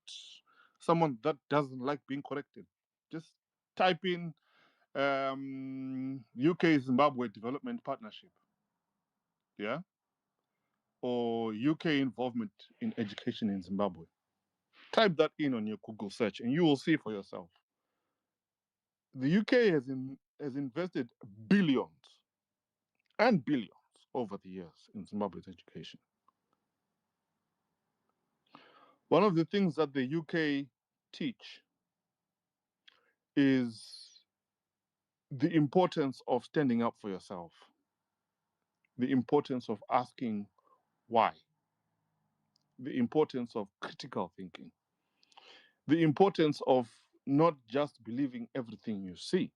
someone that doesn't like being corrected. Just type in UK Zimbabwe Development Partnership. Yeah. Or UK involvement in education in Zimbabwe. Type that in on your Google search and you will see for yourself. The UK has invested billions and billions over the years in Zimbabwe's education. One of the things that the UK teach is the importance of standing up for yourself, the importance of asking why, the importance of critical thinking, the importance of not just believing everything you see,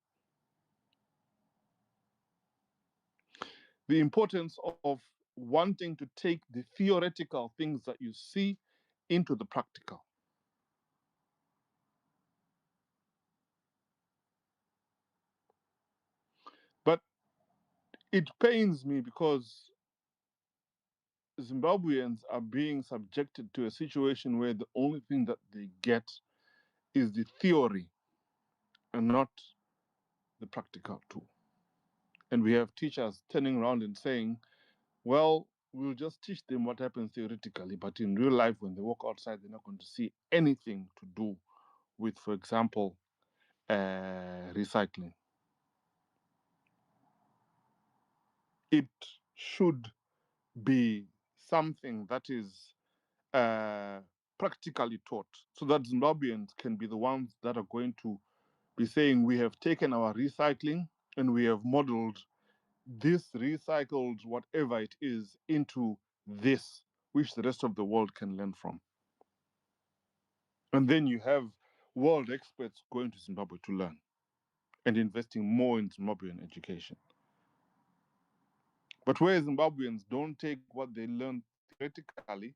the importance of wanting to take the theoretical things that you see into the practical. But it pains me because Zimbabweans are being subjected to a situation where the only thing that they get is the theory and not the practical tool. And we have teachers turning around and saying, well, we'll just teach them what happens theoretically, but in real life, when they walk outside, they're not going to see anything to do with, for example, recycling. It should be something that is practically taught so that Zimbabweans can be the ones that are going to be saying, we have taken our recycling and we have modeled this recycled whatever it is into this, which the rest of the world can learn from. And then you have world experts going to Zimbabwe to learn and investing more in Zimbabwean education. But where Zimbabweans don't take what they learn theoretically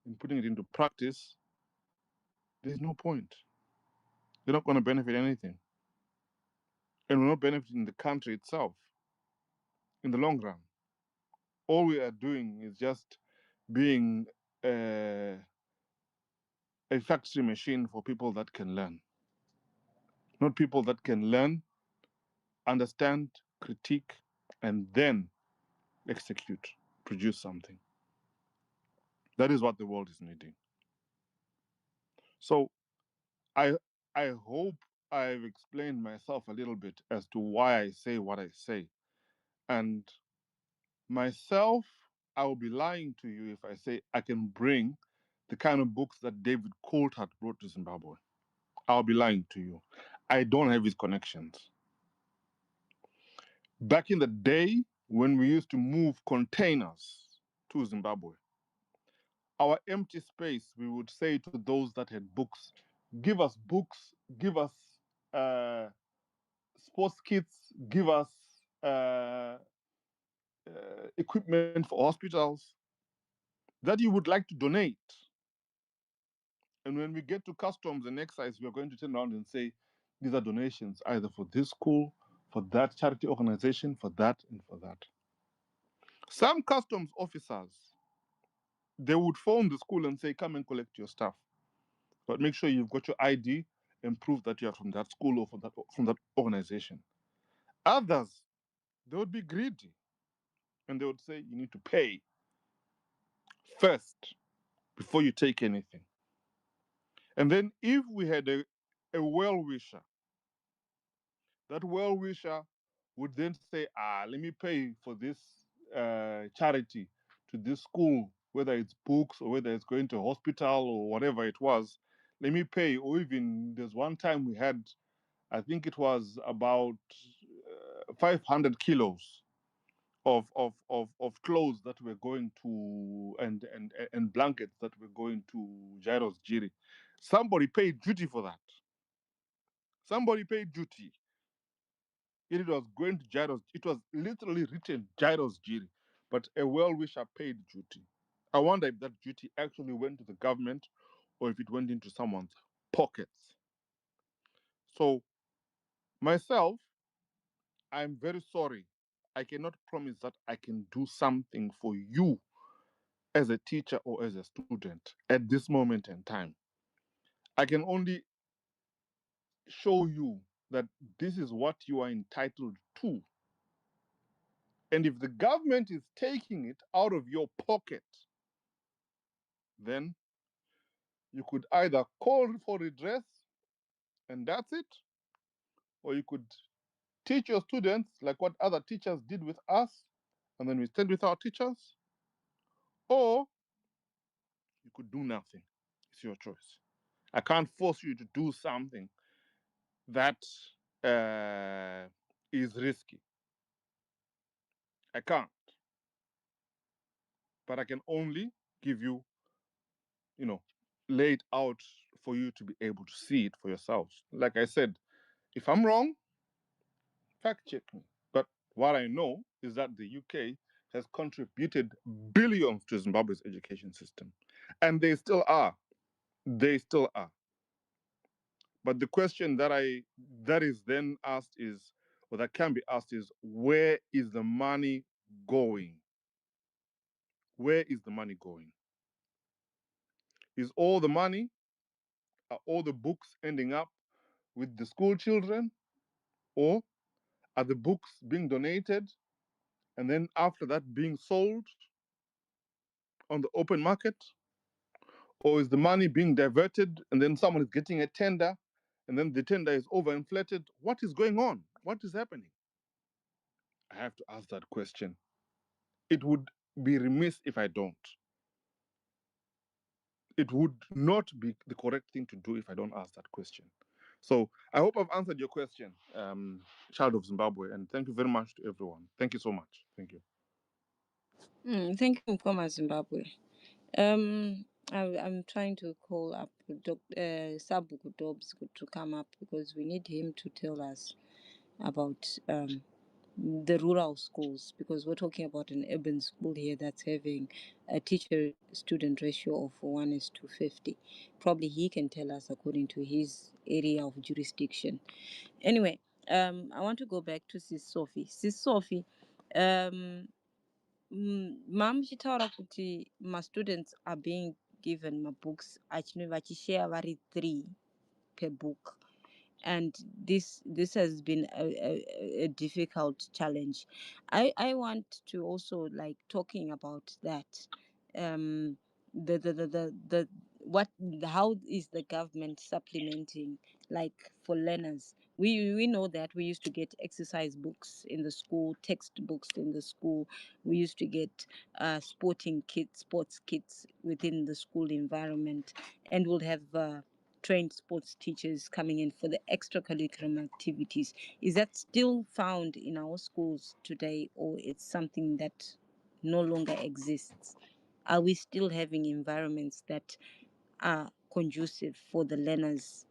and putting it into practice, there's no point. They're not going to benefit anything. And we're not benefiting the country itself in the long run. All we are doing is just being a factory machine for people that can learn, not people that can learn, understand, critique, and then execute, produce something. That is what the world is needing. So I hope I've explained myself a little bit as to why I say what I say. And myself, I will be lying to you if I say I can bring the kind of books that David Coulthard brought to Zimbabwe. I'll be lying to you. I don't have his connections. Back in the day, when we used to move containers to Zimbabwe, our empty space, we would say to those that had books, give us books, give us sports kits, give us equipment for hospitals that you would like to donate. And when we get to customs and excise, we are going to turn around and say, these are donations either for this school, for that charity organization, for that, and for that. Some customs officers, they would phone the school and say, come and collect your stuff. But make sure you've got your ID and prove that you are from that school or from that organization. Others, they would be greedy and they would say, you need to pay first before you take anything. And then if we had a well-wisher, that well-wisher would then say, let me pay for this charity to this school, whether it's books or whether it's going to a hospital or whatever it was, let me pay. Or even there's one time we had, I think it was about 500 kilos of clothes that were going to, and blankets that were going to Jairus Jiri. Somebody paid duty for that. Somebody paid duty. It was going to Jairus. It was literally written Jairus Jiri, but a well-wisher paid duty. I wonder if that duty actually went to the government or if it went into someone's pockets. So myself, I'm very sorry. I cannot promise that I can do something for you as a teacher or as a student at this moment in time. I can only show you that this is what you are entitled to. And if the government is taking it out of your pocket, then you could either call for redress and that's it, or you could teach your students like what other teachers did with us, and then we stand with our teachers, or you could do nothing. It's your choice. I can't force you to do something that is risky. I can't. But I can only give you, lay it out for you to be able to see it for yourselves. Like I said, if I'm wrong, fact check me. But what I know is that the UK has contributed billions to Zimbabwe's education system. And they still are. They still are. But the question that is then asked is, or that can be asked is, where is the money going? Where is the money going? Is all the money, are all the books ending up with the school children? Or are the books being donated and then after that being sold on the open market? Or is the money being diverted and then someone is getting a tender and then the tender is overinflated? What is going on? What is happening? I have to ask that question. It would be remiss if I don't. It would not be the correct thing to do if I don't ask that question. So I hope I've answered your question, child of Zimbabwe, and thank you very much to everyone. Thank you so much. Thank you. Thank you, Mkoma Zimbabwe. I'm trying to call up Sabuku Dobbs to come up because we need him to tell us about the rural schools, because we're talking about an urban school here that's having a teacher-student ratio of 1:50. Probably he can tell us according to his area of jurisdiction. Anyway, I want to go back to Sis Sophie. Sis Sophie, mam chitaura kuti students are being given books vachishare vari 3 per book, and this has been a difficult challenge. I want to also like talking about that. The what How is the government supplementing, like, for learners? We know that we used to get exercise books in the school, textbooks in the school. We used to get sports kits within the school environment, and we'll have trained sports teachers coming in for the extracurricular activities. Is that still found in our schools today, or it's something that no longer exists? Are we still having environments that are conducive for the learners,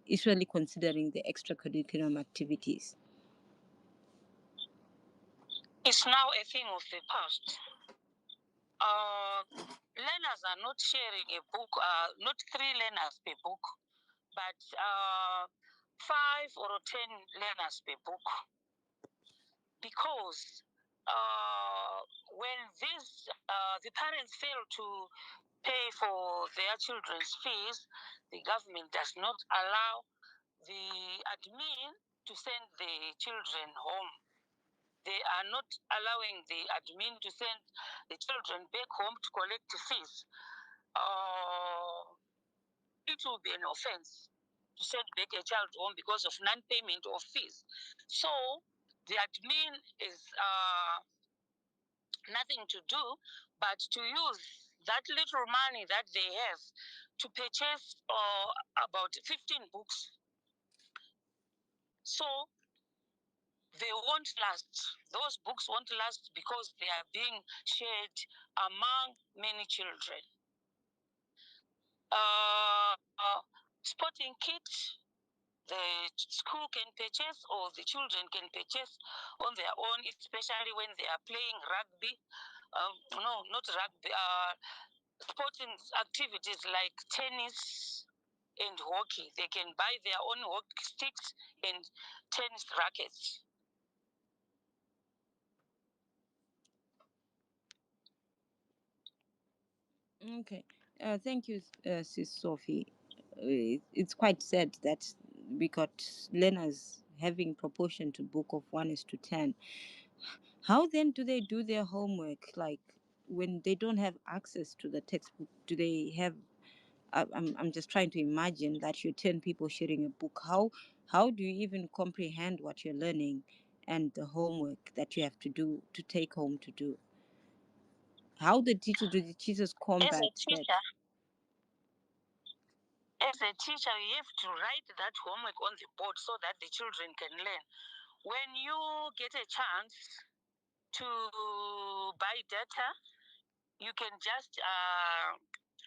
usually considering the extracurricular activities? It's now a thing of the past. Learners are not sharing a book, not 3 learners per book, but 5 or 10 learners per book. Because when the parents fail to pay for their children's fees, the government does not allow the admin to send the children home. They are not allowing the admin to send the children back home to collect fees. It will be an offense to send back a child home because of non-payment of fees. So the admin is nothing to do but to use that little money that they have to purchase about 15 books. So they won't last. Those books won't last because they are being shared among many children. Sporting kits, the school can purchase or the children can purchase on their own, especially when they are playing rugby. No, not rugby. Sporting activities like tennis and hockey. They can buy their own hockey sticks and tennis rackets. Okay. Thank you, Sis Sophie. It's quite sad that we got learners having proportion to book of 1:10. How then do they do their homework? Like, when they don't have access to the textbook, do they have? I'm just trying to imagine that you're 10 people sharing a book. How do you even comprehend what you're learning and the homework that you have to do to take home to do? How do the teachers combat that? As a teacher, you have to write that homework on the board so that the children can learn. When you get a chance to buy data, you can just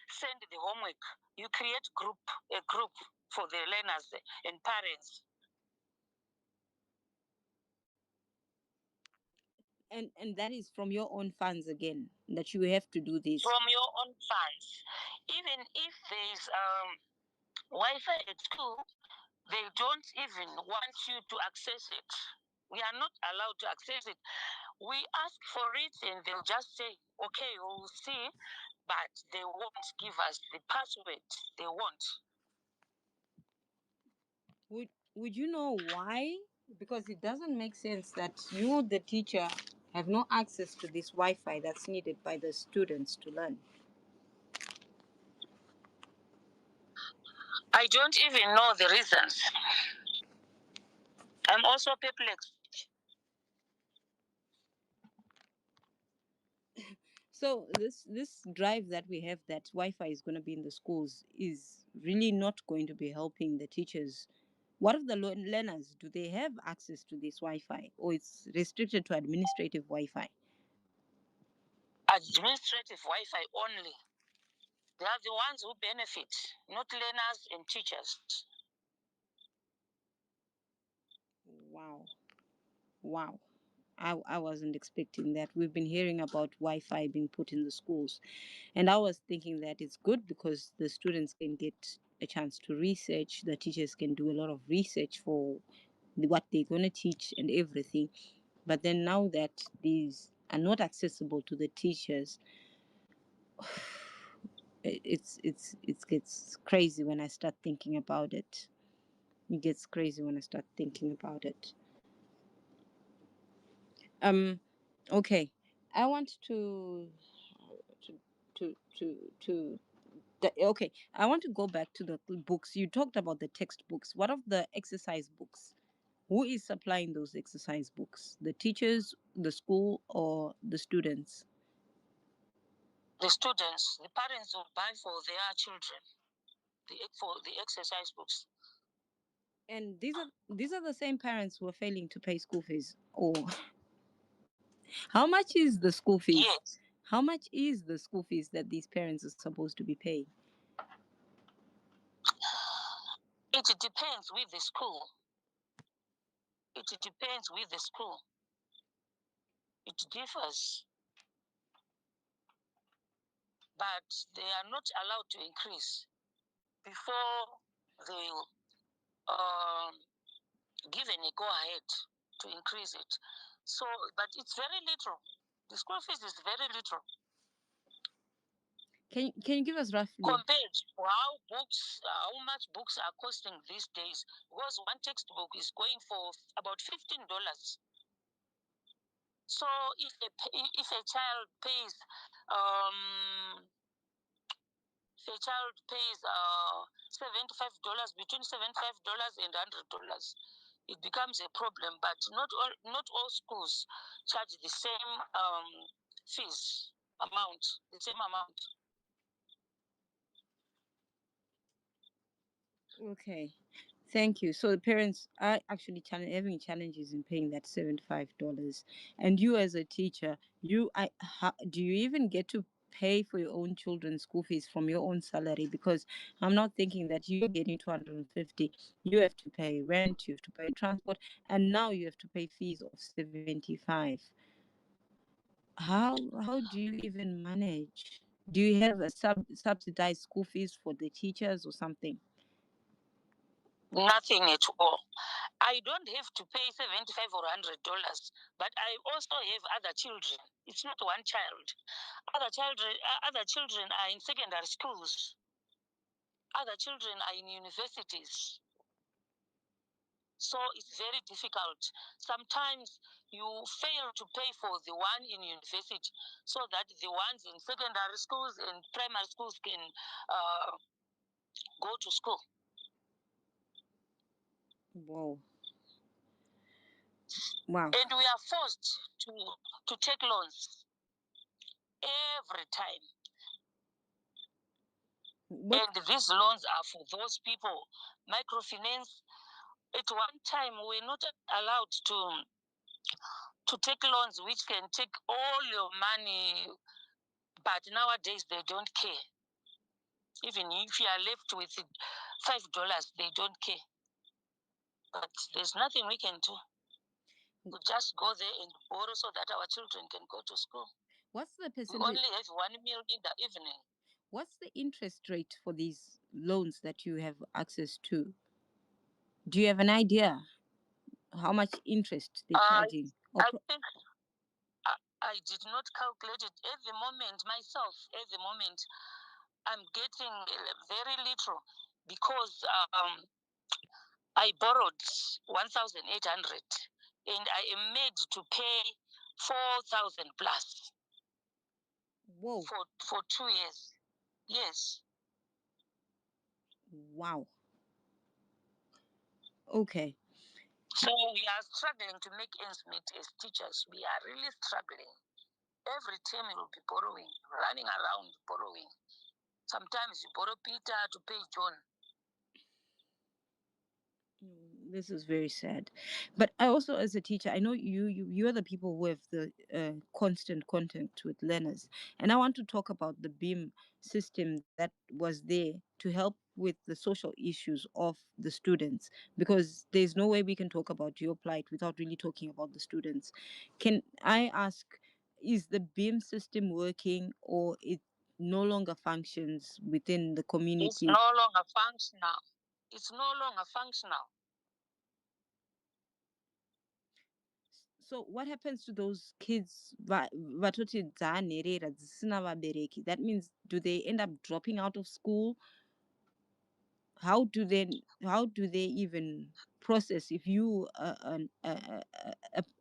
send the homework. You create a group for the learners and parents. And that is from your own funds again, that you have to do this. From your own funds. Even if there's Wi-Fi at school, they don't even want you to access it. We are not allowed to access it. We ask for it and they'll just say, okay, we'll see, but they won't give us the password. They won't. Would you know why? Because it doesn't make sense that you, the teacher, have no access to this Wi-Fi that's needed by the students to learn. I don't even know the reasons. I'm also perplexed. So this drive that we have that Wi-Fi is going to be in the schools is really not going to be helping the teachers. What of the learners? Do they have access to this Wi-Fi, or it's restricted to administrative Wi-Fi? Administrative Wi-Fi only. They are the ones who benefit, not learners and teachers. Wow. I wasn't expecting that. We've been hearing about Wi-Fi being put in the schools, and I was thinking that it's good because the students can get a chance to research. The teachers can do a lot of research for what they're going to teach and everything. But then now that these are not accessible to the teachers, it gets crazy when I start thinking about it. It gets crazy when I start thinking about it. Okay, I want okay, I want to go back to the books. You talked about the textbooks. What of the exercise books? Who is supplying those exercise books? The teachers, the school, or the students? The students, the parents will buy for their children for the exercise books. And these are the same parents who are failing to pay school fees. Or how much is the school fees? Yes. How much is the school fees that these parents are supposed to be paying? It depends with the school. It depends with the school. It differs. But they are not allowed to increase before they given a go-ahead to increase it. So, but it's very little. The school fees is very little. Can you give us roughly? Compared to how much books are costing these days, because one textbook is going for about $15. So if a child pays $75, between $75 and $100, it becomes a problem. But not all schools charge the same fees amount, the same amount. Okay, thank you. So the parents are actually having challenges in paying that $75, and you as a teacher, do you even get to pay for your own children's school fees from your own salary? Because I'm not thinking that you're getting 250. You have to pay rent, you have to pay transport, and now you have to pay fees of 75. How do you even manage? Do you have a subsidized school fees for the teachers or something? Nothing at all. I don't have to pay $75 or $100, but I also have other children. It's not one child. Other children are in secondary schools. Other children are in universities. So it's very difficult. Sometimes you fail to pay for the one in university so that the ones in secondary schools and primary schools can go to school. Wow. And we are forced to take loans every time. And these loans are for those people. Microfinance. At one time, we're not allowed to take loans which can take all your money, but nowadays they don't care. Even if you are left with $5, they don't care. But there's nothing we can do. We just go there and borrow so that our children can go to school. What's the percentage? We only have 1 meal in the evening. What's the interest rate for these loans that you have access to? Do you have an idea? how much interest they're I charging? I think I did not calculate it at the moment myself. At the moment, I'm getting very little because I borrowed 1,800 and I am made to pay 4,000 plus. Whoa. For 2 years. Yes. Wow. Okay. So we are struggling to make ends meet as teachers. We are really struggling. Every term you will be borrowing, running around borrowing. Sometimes you borrow Peter to pay John. This is very sad, but I also, as a teacher, I know you are the people who have the constant contact with learners, and I want to talk about the beam system that was there to help with the social issues of the students, because there's no way we can talk about your plight without really talking about the students. Can I ask, is the beam system working, or it no longer functions within the community? It's no longer functional. It's no longer functional. So what happens to those kids? That means, do they end up dropping out of school? How do they even process if you an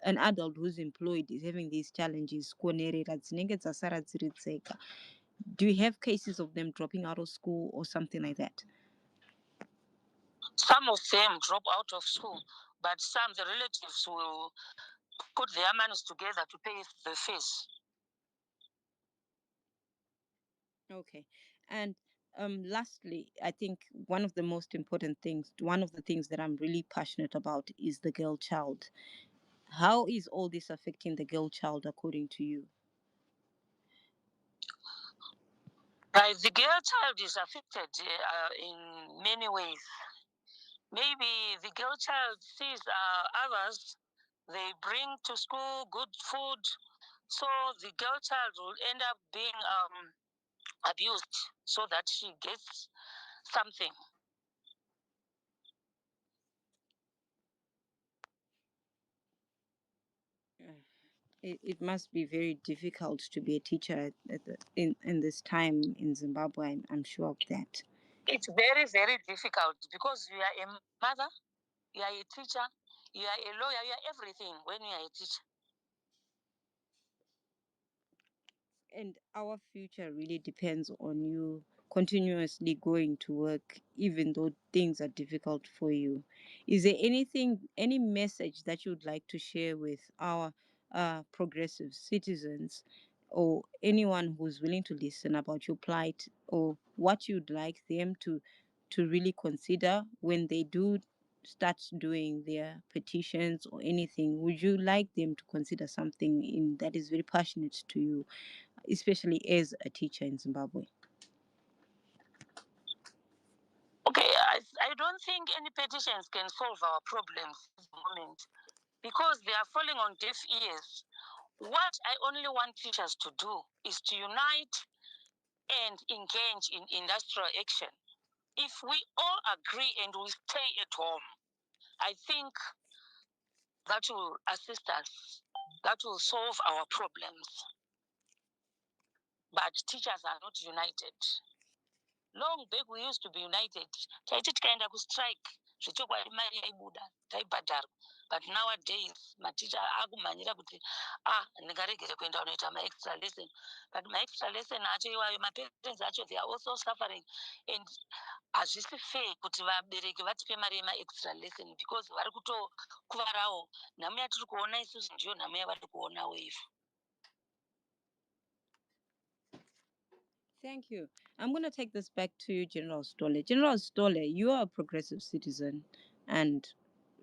adult who's employed is having these challenges? Do you have cases of them dropping out of school or something like that? Some of them drop out of school, but some, the relatives will put their monies together to pay the fees. Okay. And lastly, I think one of the most important things, one of the things that I'm really passionate about is the girl child. How is all this affecting the girl child according to you? The girl child is affected in many ways. Maybe the girl child sees others, they bring to school good food, so the girl child will end up being abused so that she gets something. It must be very difficult to be a teacher in this time in Zimbabwe. I'm sure of that. It's very, very difficult because you are a mother, you are a teacher, you are a lawyer, you are everything when you are a teacher. And our future really depends on you continuously going to work, even though things are difficult for you. Is there any message that you would like to share with our progressive citizens, or anyone who's willing to listen, about your plight, or what you'd like them to really consider when they do start doing their petitions or anything? Would you like them to consider something in that is very passionate to you, especially as a teacher in Zimbabwe? Okay, I don't think any petitions can solve our problems at the moment because they are falling on deaf ears. What I only want teachers to do is to unite and engage in industrial action. If we all agree and we stay at home, I think that will assist us, that will solve our problems. But teachers are not united. Long back we used to be united. Taiti tikaenda kustrike zvichokwadi mari yaibuda taibhadharwa, but nowadays maticha akumhanyira kuti ndingaregere kuenda unoita maextra lesson, but maextra lesson acho iwayo maparents acho they are also suffering, and hazvisi fair kuti vabereki vatipe mari yemaextra lesson because vari kutokuvarawo. Nhamu yatiri kuona isusu ndiyo nhamu yavari kuonawo ivo. Thank you. I'm going to take this back to you, General Stolle. General Stolle, you are a progressive citizen, and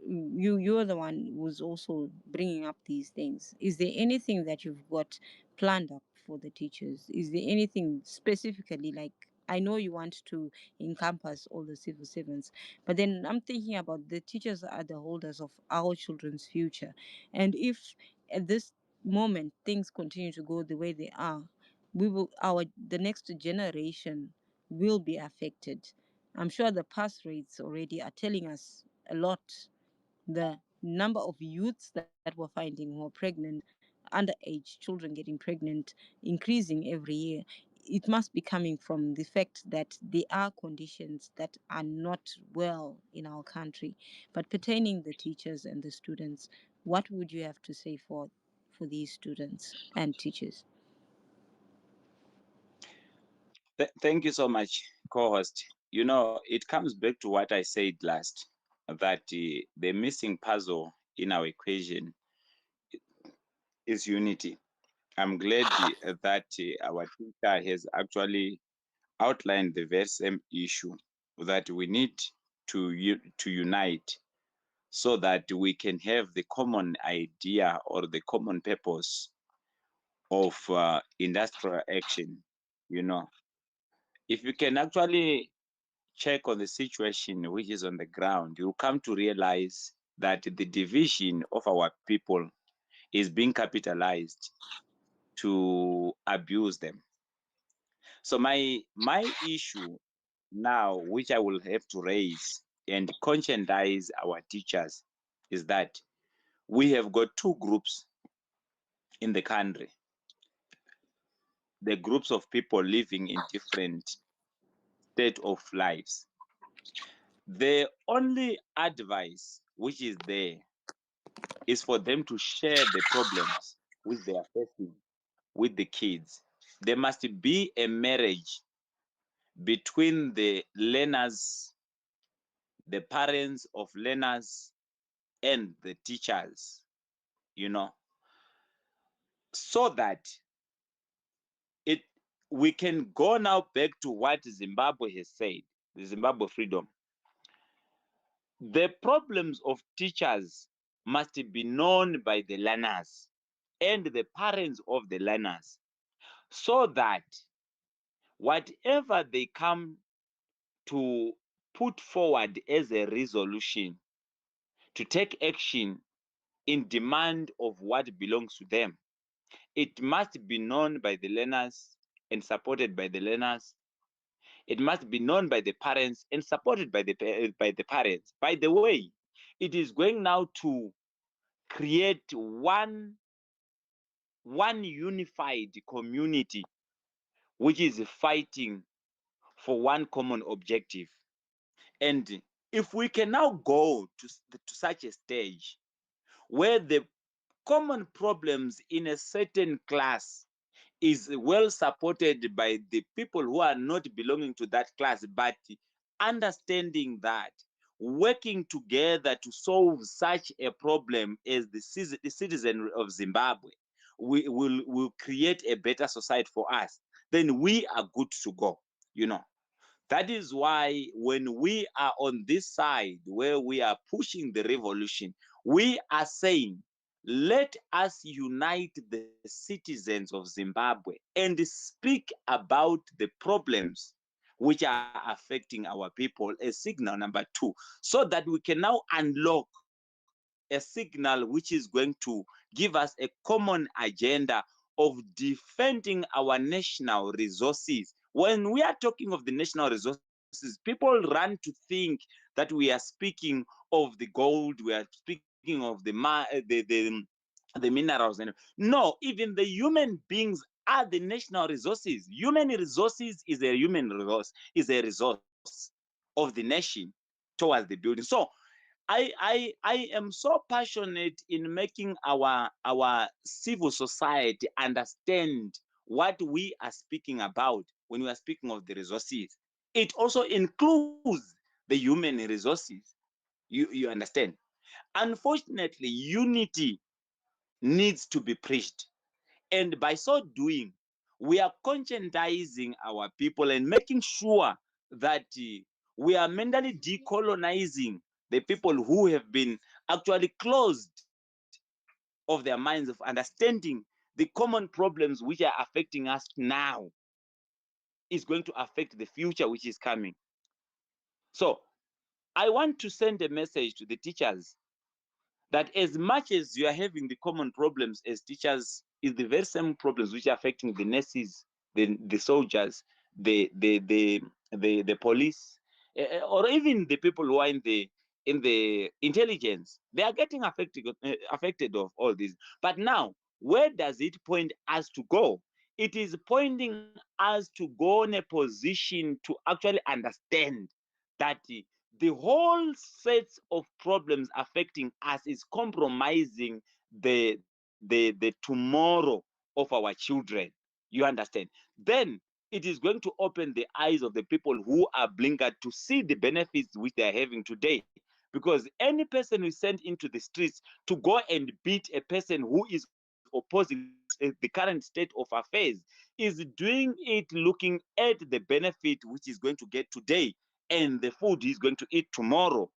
you're the one who's also bringing up these things. Is there anything that you've got planned up for the teachers? Is there anything specifically, like, I know you want to encompass all the civil servants, but then I'm thinking about the teachers are the holders of our children's future. And if at this moment things continue to go the way they are, the next generation will be affected. I'm sure the pass rates already are telling us a lot. The number of youths that we're finding who are pregnant, underage children getting pregnant, increasing every year. It must be coming from the fact that there are conditions that are not well in our country. But pertaining the teachers and the students, what would you have to say for these students and teachers? Thank you so much, co-host. You know, it comes back to what I said last, that the missing puzzle in our equation is unity. I'm glad that our teacher has actually outlined the very same issue, that we need to unite so that we can have the common idea or the common purpose of industrial action. You know, if you can actually check on the situation which is on the ground, you'll come to realize that the division of our people is being capitalized to abuse them. So my issue now, which I will have to raise and conscientize our teachers, is that we have got two groups in the country. The groups of people living in different state of lives. The only advice which is there is for them to share the problems which they are facing with the kids. There must be a marriage between the learners, the parents of learners, and the teachers, you know, so that it we can go now back to what Zimbabwe has said, the Zimbabwe freedom. The problems of teachers must be known by the learners and the parents of the learners, so that whatever they come to put forward as a resolution to take action in demand of what belongs to them, it must be known by the learners and supported by the learners. It must be known by the parents and supported by the parents. By the way, it is going now to create one unified community which is fighting for one common objective. And if we can now go to such a stage where the common problems in a certain class is well supported by the people who are not belonging to that class, but understanding that working together to solve such a problem as the citizen of Zimbabwe will create a better society for us, then we are good to go, you know. That is why when we are on this side where we are pushing the revolution, we are saying, let us unite the citizens of Zimbabwe and speak about the problems which are affecting our people as signal number 2, so that we can now unlock a signal which is going to give us a common agenda of defending our national resources. When we are talking of the national resources, people run to think that we are speaking of the gold, we are speaking of the minerals. No, even the human beings are the national resources. Human resources is a human resource, is a resource of the nation towards the building. So I am so passionate in making our civil society understand what we are speaking about when we are speaking of the resources. It also includes the human resources. You understand? Unfortunately, unity needs to be preached. And by so doing, we are conscientizing our people and making sure that we are mentally decolonizing the people who have been actually closed of their minds of understanding the common problems which are affecting us now is going to affect the future which is coming. So I want to send a message to the teachers that as much as you are having the common problems as teachers, is the very same problems which are affecting the nurses, the soldiers, the police, or even the people who are in intelligence, they are getting affected of all this. But now, where does it point us to go? It is pointing us to go in a position to actually understand that the whole set of problems affecting us is compromising the tomorrow of our children. You understand? Then it is going to open the eyes of the people who are blinkered to see the benefits which they are having today. Because any person who is sent into the streets to go and beat a person who is opposing the current state of affairs is doing it looking at the benefit which is going to get today and the food he's going to eat tomorrow.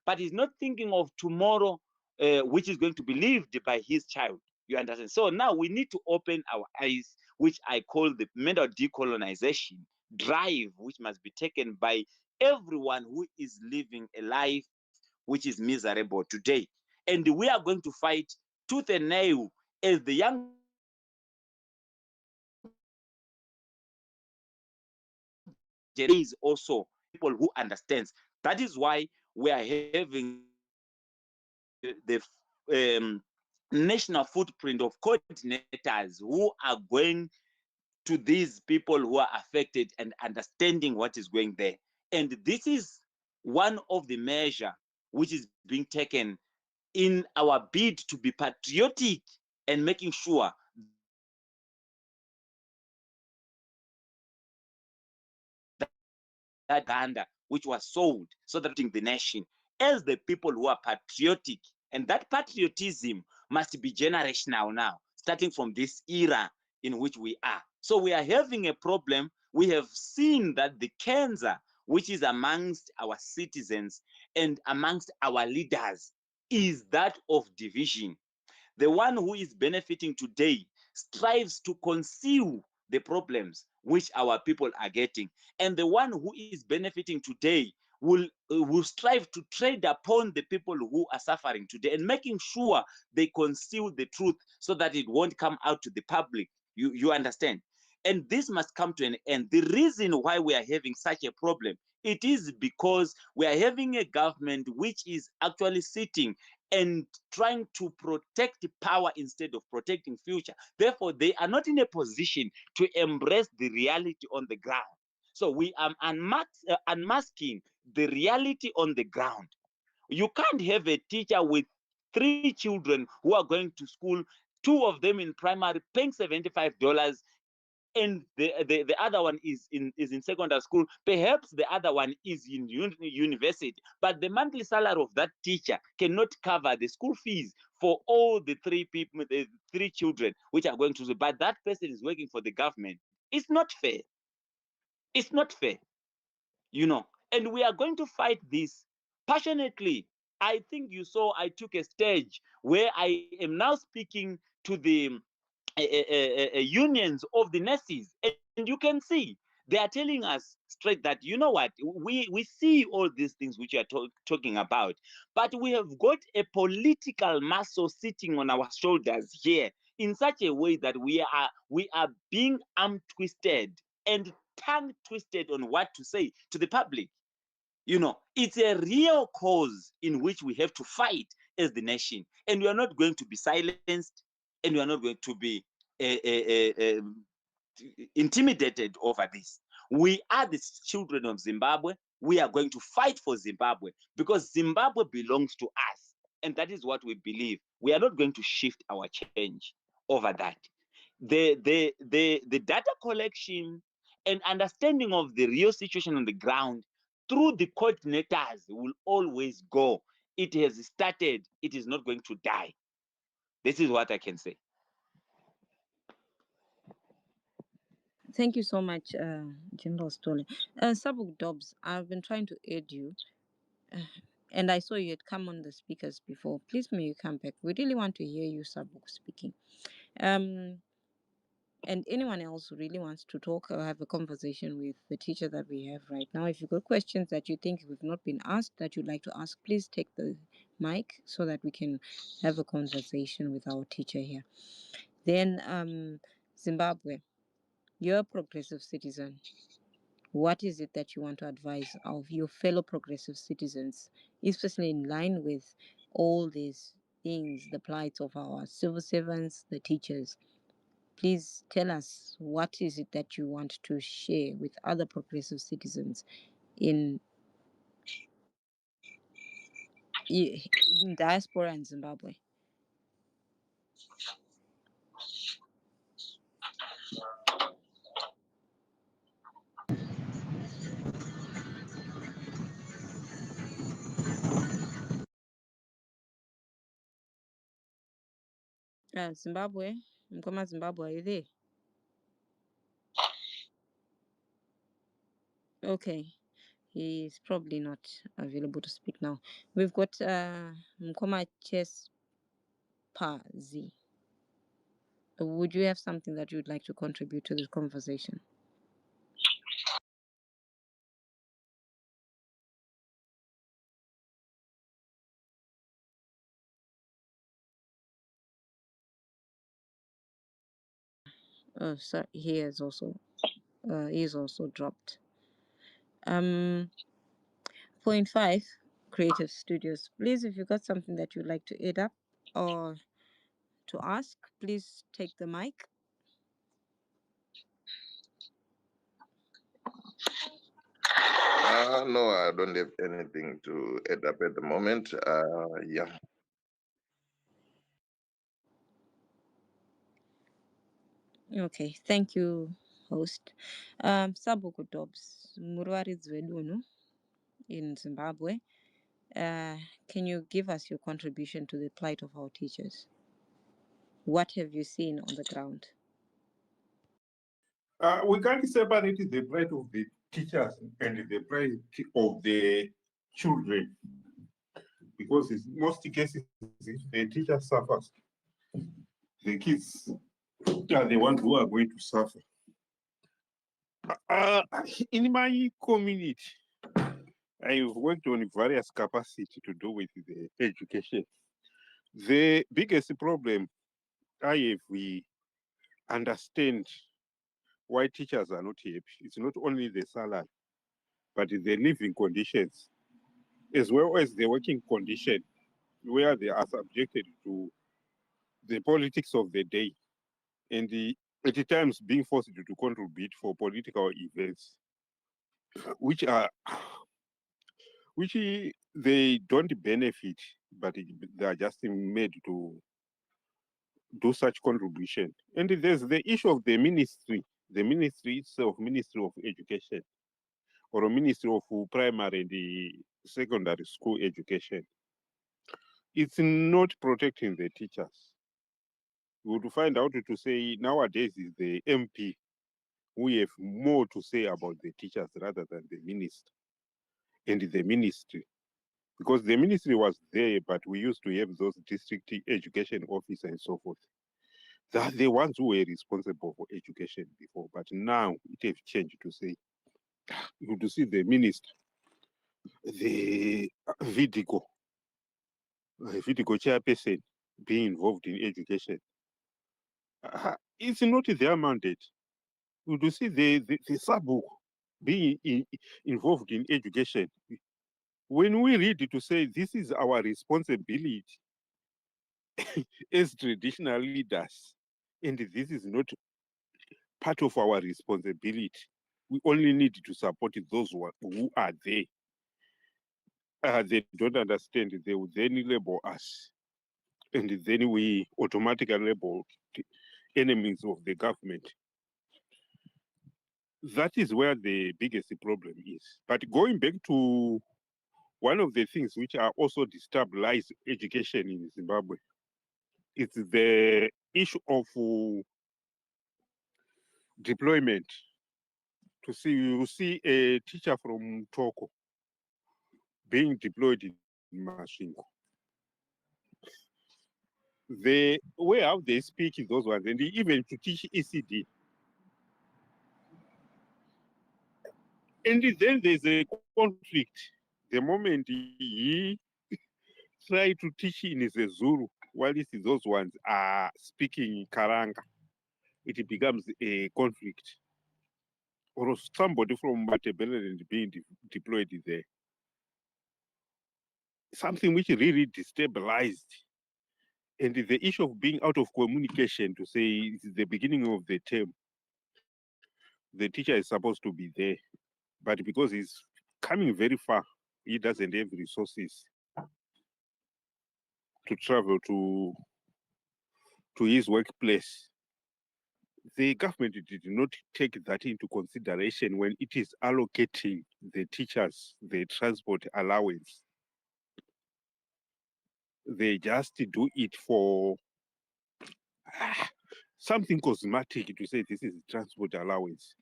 But he's not thinking of tomorrow, which is going to be lived by his child. You understand? So now we need to open our eyes, which I call the mental decolonization drive, which must be taken by everyone who is living a life which is miserable today. And we are going to fight tooth and nail as the young generation is also people who understands. That is why we are having the national footprint of coordinators who are going to these people who are affected and understanding what is going there. And this is one of the measure which is being taken in our bid to be patriotic and making sure that Uganda, which was sold so that the nation as the people who are patriotic, and that patriotism must be generational now, starting from this era in which we are. So we are having a problem. We have seen that the cancer which is amongst our citizens and amongst our leaders is that of division. The one who is benefiting today strives to conceal the problems which our people are getting, and the one who is benefiting today will strive to trade upon the people who are suffering today and making sure they conceal the truth so that it won't come out to the public. You understand? And this must come to an end. The reason why we are having such a problem, it is because we are having a government which is actually sitting and trying to protect power instead of protecting future. Therefore, they are not in a position to embrace the reality on the ground. So we are unmasking the reality on the ground. You can't have a teacher with 3 children who are going to school, 2 of them in primary, paying $75, and the other one is in secondary school. Perhaps the other one is in university, but the monthly salary of that teacher cannot cover the school fees for all the 3 people, the 3 children which are going to school. But that person is working for the government. It's not fair. It's not fair, and we are going to fight this passionately. I think you saw I took a stage where I am now speaking to the unions of the nurses, and you can see they are telling us straight that, you know what, we see all these things which you are talking about, but we have got a political muscle sitting on our shoulders here in such a way that we are being arm twisted and tongue twisted on what to say to the public. It's a real cause in which we have to fight as the nation, and we are not going to be silenced, and we are not going to be intimidated over this. We are the children of Zimbabwe. We are going to fight for Zimbabwe because Zimbabwe belongs to us, and that is what we believe. We are not going to shift our change over that. The data collection and understanding of the real situation on the ground through the coordinators will always go. It has started. It is not going to die. This is what I can say. Thank you so much, General Stole. Sabuk Dobbs, I've been trying to aid you, and I saw you had come on the speakers before. Please, may you come back? We really want to hear you, Sabuk, speaking. And anyone else who really wants to talk or have a conversation with the teacher that we have right now, if you've got questions that you think have not been asked that you'd like to ask, please take the mic so that we can have a conversation with our teacher here. Then, Zimbabwe, you're a progressive citizen. what is it that you want to advise of your fellow progressive citizens, especially in line with all these things, the plight of our civil servants, the teachers? Please tell us, what is it that you want to share with other progressive citizens in diaspora in Zimbabwe? Zimbabwe, Mkoma Zimbabwe, are you there? Okay, he's probably not available to speak now. We've got Mkoma Chespazi. Would you have something that you'd like to contribute to this conversation? Oh, sorry, he is also dropped. Point 5, Creative Studios. Please, if you got something that you'd like to add up or to ask, please take the mic. No, I don't have anything to add up at the moment. Yeah. Okay, thank you, host. Sabuku Dobbs, Murwaridzi wedunhu in Zimbabwe. Can you give us your contribution to the plight of our teachers? What have you seen on the ground? We can't separate the plight of the teachers and the plight of the children, because in most cases, if the teacher suffers, the kids are the ones who are going to suffer. In my community, I've worked on various capacities to do with the education. The biggest problem we understand why teachers are not happy. It's not only the salary, but the living conditions, as well as the working condition, where they are subjected to the politics of the day, and at times being forced to contribute for political events, which they don't benefit, but they are just made to do such contribution. And there's the issue of the ministry itself, Ministry of Education, or a Ministry of Primary and Secondary School Education. It's not protecting the teachers. We would find out to say nowadays is the MP who have more to say about the teachers rather than the minister and the ministry. Because the ministry was there, but we used to have those district education officers and so forth. They're the ones who were responsible for education before, but now it has changed to say, you to see the minister, the VDCO chairperson being involved in education. It's not their mandate. You to see the sub-book being involved in education. When we read it to say this is our responsibility as traditional leaders, and this is not part of our responsibility, we only need to support those who are there. They don't understand, they will then label us, and then we automatically label enemies of the government. That is where the biggest problem is. But going back to one of the things which are also destabilize education in Zimbabwe, it's the issue of deployment. You see a teacher from Toko being deployed in Masvingo. The way how they speak in those ones, and even to teach ECD. And then there's a conflict. The moment he try to teach in his Zulu, while those ones are speaking Karanga, it becomes a conflict. or somebody from Matabeleland being deployed there. Something which really destabilized. And the issue of being out of communication, to say it's the beginning of the term, the teacher is supposed to be there. But because he's coming very far, he doesn't have resources to travel to his workplace. The government did not take that into consideration when it is allocating the teachers the transport allowance. They just do it for something cosmetic to say this is transport allowance,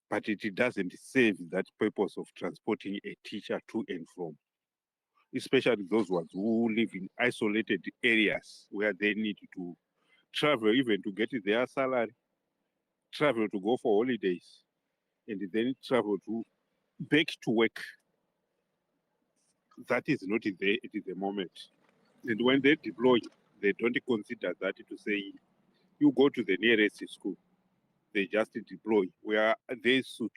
but it doesn't serve that purpose of transporting a teacher to and from, especially those ones who live in isolated areas where they need to travel even to get their salary, travel to go for holidays, and then travel to back to work. That is not there at the moment. And when they deploy, they don't consider that to say, you go to the nearest school. They just deploy where they suit.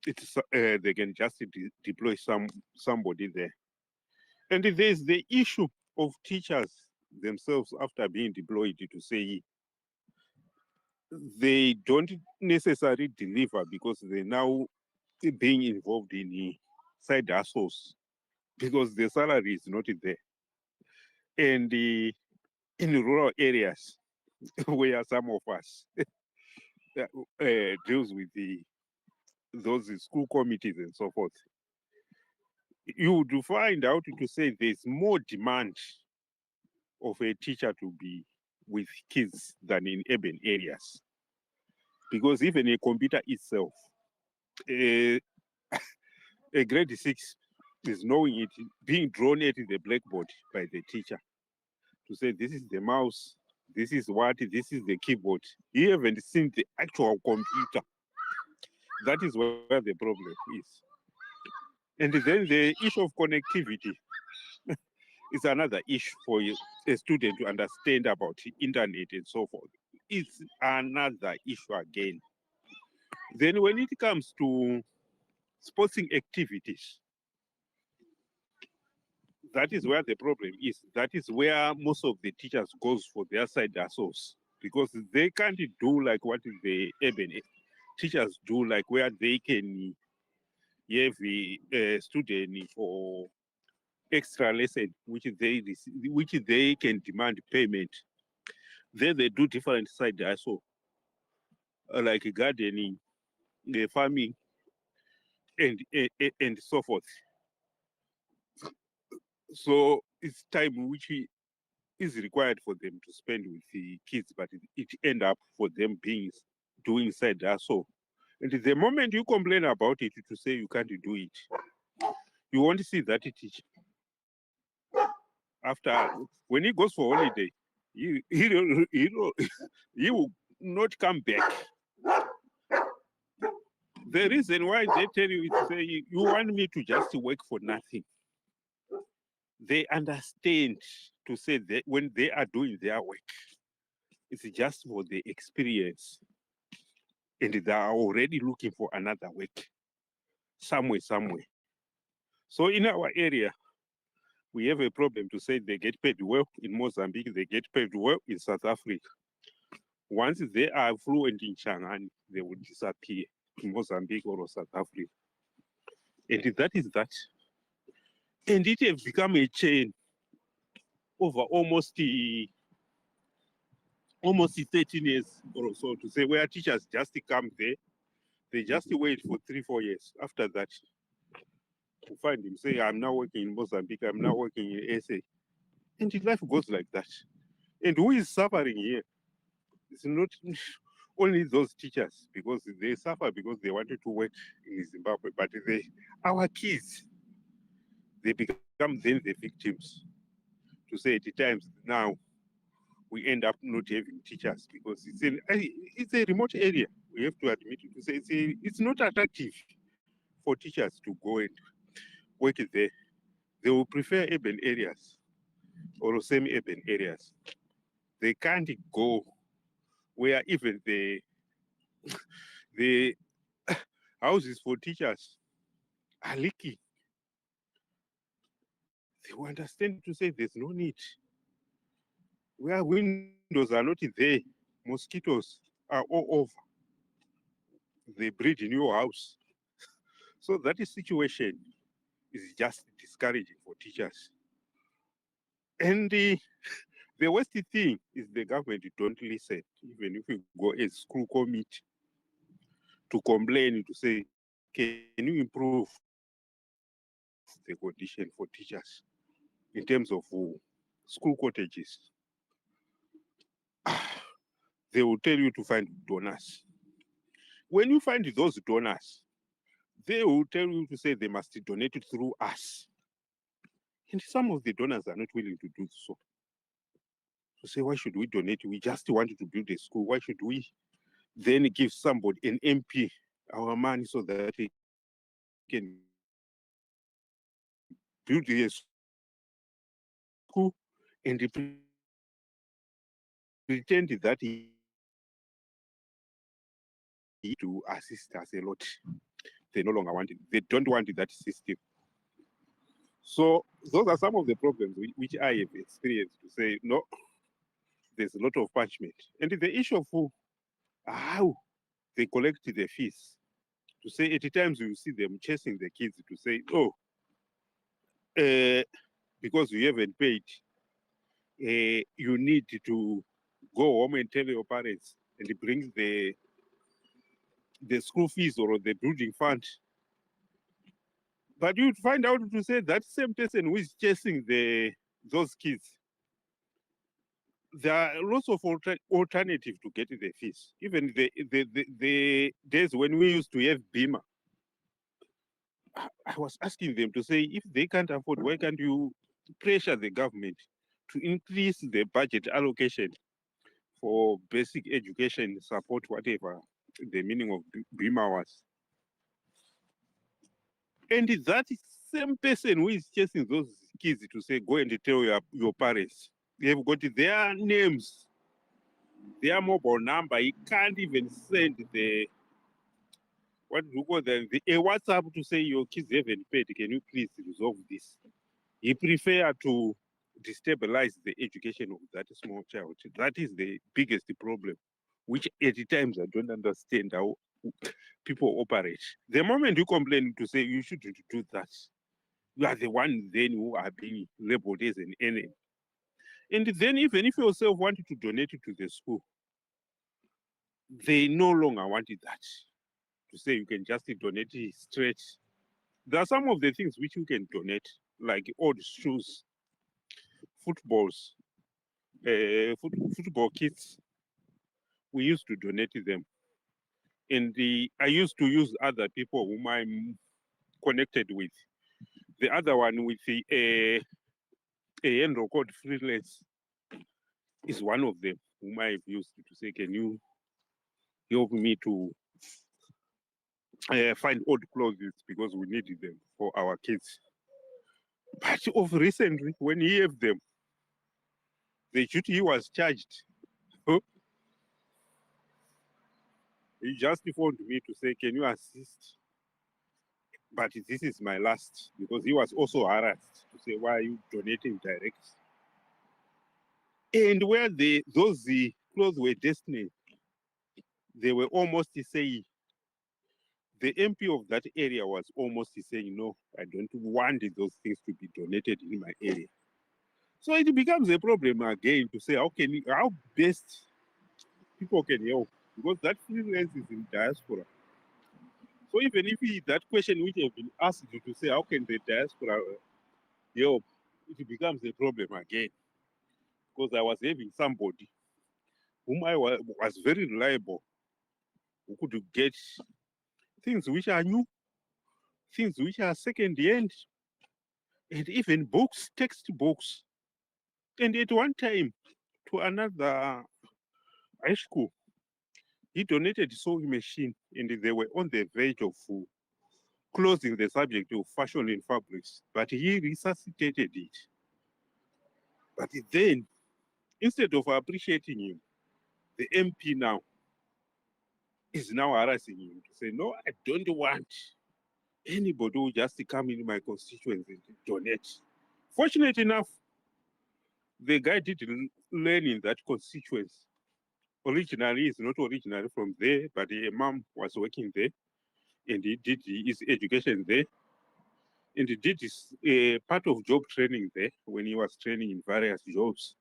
It's they can just deploy somebody there. And there's the issue of teachers themselves after being deployed to say they don't necessarily deliver because they're now being involved in side hustles because the salary is not there. And in rural areas where some of us deals with those school committees and so forth, you would find out to say there's more demand of a teacher to be with kids than in urban areas. Because even a computer itself, a grade 6 is knowing it being drawn at the blackboard by the teacher to say this is the mouse, this is this is the keyboard. You haven't seen the actual computer. That is where the problem is. And then the issue of connectivity is another issue for a student to understand about the internet and so forth. It's another issue again. Then when it comes to sporting activities, that is where the problem is. That is where most of the teachers goes for their side hustles because they can't do like what the urban teachers do, like where they can have a student for extra lesson, which they can demand payment. Then they do different side hustle, like gardening, farming, and so forth. So it's time which is required for them to spend with the kids, but it end up for them doing side hustle. And the moment you complain about it to say you can't do it, you won't see that teacher. After when he goes for holiday, he will not come back. The reason why they tell you is to say you want me to just work for nothing. They understand to say that when they are doing their work, it's just for the experience. And they are already looking for another work somewhere. So in our area, we have a problem to say they get paid well in Mozambique, they get paid well in South Africa. Once they are fluent in Changani, they will disappear to Mozambique or South Africa. And that is that. And it has become a chain over almost 13 years or so to say where teachers just come there, they just wait for 3-4 years. After that, to find him say, I'm now working in Mozambique, I'm now working in SA. And life goes like that. And who is suffering here? It's not only those teachers, because they suffer because they wanted to work in Zimbabwe, but our kids, they become then the victims. To say at times now, we end up not having teachers because it's a remote area. We have to admit it. To say it's not attractive for teachers to go and work there. They will prefer urban areas or semi-urban areas. They can't go where even The houses for teachers are leaking. They will understand to say there's no need. Where windows are not there, mosquitoes are all over. They breed in your house. So that situation is just discouraging for teachers. And the worst thing is the government don't listen. Even if you go as school committee to complain, to say, can you improve the condition for teachers in terms of school cottages? They will tell you to find donors. When you find those donors, they will tell you to say they must donate it through us. And some of the donors are not willing to do so. To say, why should we donate? We just wanted to build a school. Why should we then give somebody, an MP, our money so that he can build a school and pretend that he to assist us a lot? They no longer want it. They don't want that system. So those are some of the problems which I have experienced, to say, no, there's a lot of punishment. And the issue of how they collect the fees, to say at times you see them chasing the kids to say, oh, because you haven't paid, you need to go home and tell your parents and bring the school fees or the building fund. But you'd find out to say that same person who is chasing those kids, there are lots of alternative to get the fees. Even the days when we used to have Bima, I was asking them to say, if they can't afford, why can't you pressure the government to increase the budget allocation for basic education support, whatever the meaning of Bima was? And that same person who is chasing those kids to say, go and tell your parents, they have got their names, their mobile number. He can't even send the what do you call them, a WhatsApp to say your kids haven't paid. Can you please resolve this? He prefer to destabilize the education of that small child. That is the biggest problem, which at times I don't understand how people operate. The moment you complain to say you shouldn't do that, you are the one then who are being labeled as an enemy. And then even if you yourself wanted to donate it to the school, they no longer wanted that. To say you can just donate it straight. There are some of the things which you can donate, like old shoes, footballs, football kits. We used to donate them. And I used to use other people whom I'm connected with. The other one with a handle called freelance is one of them whom I've used to say, can you help me to find old clothes because we needed them for our kids. But of recently, when he have them, the duty he was charged. He just phoned me to say, can you assist? But this is my last, because he was also harassed to say, why are you donating direct? And where those clothes were destined, they were almost saying, the MP of that area was almost saying, no, I don't want those things to be donated in my area. So it becomes a problem again to say, how best people can help, because that freelance is in diaspora. So even if that question which have been asked to say, how can the diaspora help, it becomes a problem again. Because I was having somebody whom I was very reliable, who could get things which are new, things which are second hand, and even books, textbooks. And at one time, to another high school, he donated sewing machine, and they were on the verge of closing the subject of fashion and fabrics, but he resuscitated it. But then, instead of appreciating him, the MP now is now harassing him to say, no, I don't want anybody who just come in my constituency to donate. Fortunate enough, the guy didn't learn in that constituency. Originally, he's not originally from there, but a mom was working there, and he did his education there, and he did his part of job training there when he was training in various jobs.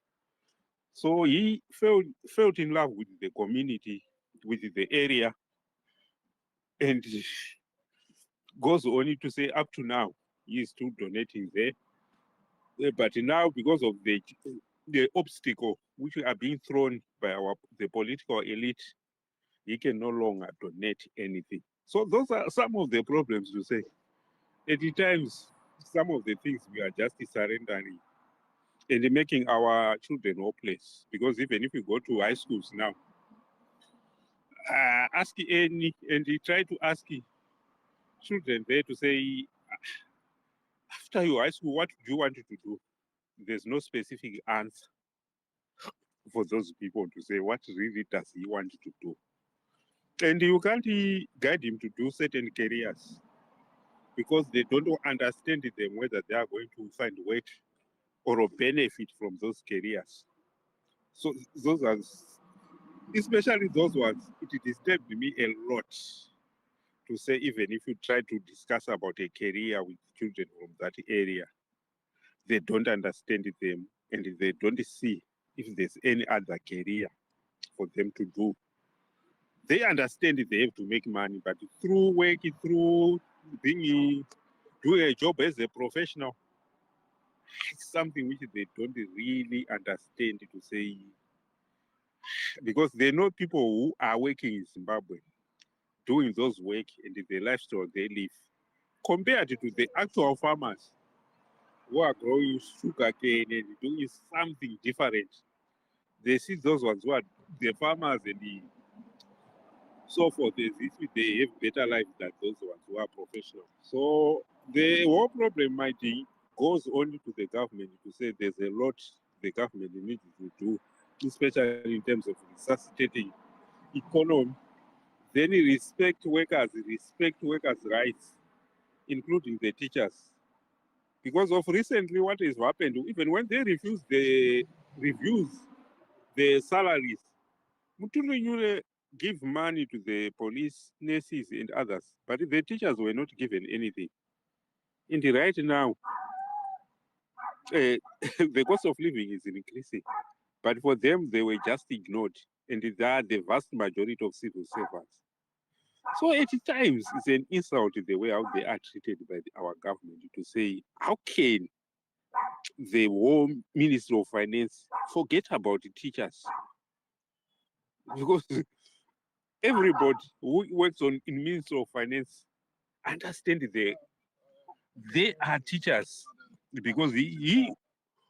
So he felt in love with the community, with the area, and goes on to say up to now he is still donating there. But now, because of the obstacle which are being thrown by the political elite, he can no longer donate anything. So those are some of the problems to say. At the times, some of the things we are just surrendering and making our children hopeless. Because even if you go to high schools now, ask any, and you try to ask children there to say, after your high school, what do you want to do? There's no specific answer for those people to say what really does he want to do. And you can't guide him to do certain careers because they don't understand them whether they are going to find work or benefit from those careers. So those are, especially those ones, it disturbed me a lot to say, even if you try to discuss about a career with children from that area, they don't understand them and they don't see if there's any other career for them to do. They understand they have to make money, but through working, through doing a job as a professional, it's something which they don't really understand to say, because they know people who are working in Zimbabwe, doing those work and the lifestyle they live, compared to the actual farmers who are growing sugarcane and doing something different. They see those ones who are the farmers and so forth, they have better life than those ones who are professional. So the whole problem might be goes only to the government to say there's a lot the government needs to do, especially in terms of resuscitating economy. Then respect workers' rights, including the teachers. Because of recently what has happened, even when they refuse the reviews, the salaries, Mutulu give money to the police, nurses, and others, but the teachers were not given anything. And right now, the cost of living is increasing, but for them, they were just ignored, and they are the vast majority of civil servants. So at times, it's an insult the way how they are treated by our government to say, how can the whole Ministry of Finance forget about the teachers? Because everybody who works in Ministry of Finance understand they are teachers because he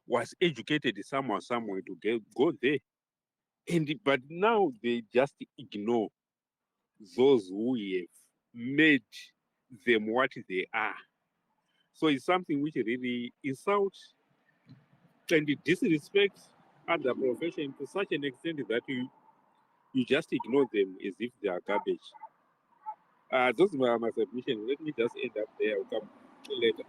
was educated somewhere to go there. But now they just ignore those who have made them what they are. So it's something which really insults and it disrespects other profession to such an extent that you just ignore them as if they are garbage. Those were my submission. Let me just end up there. I'll come later.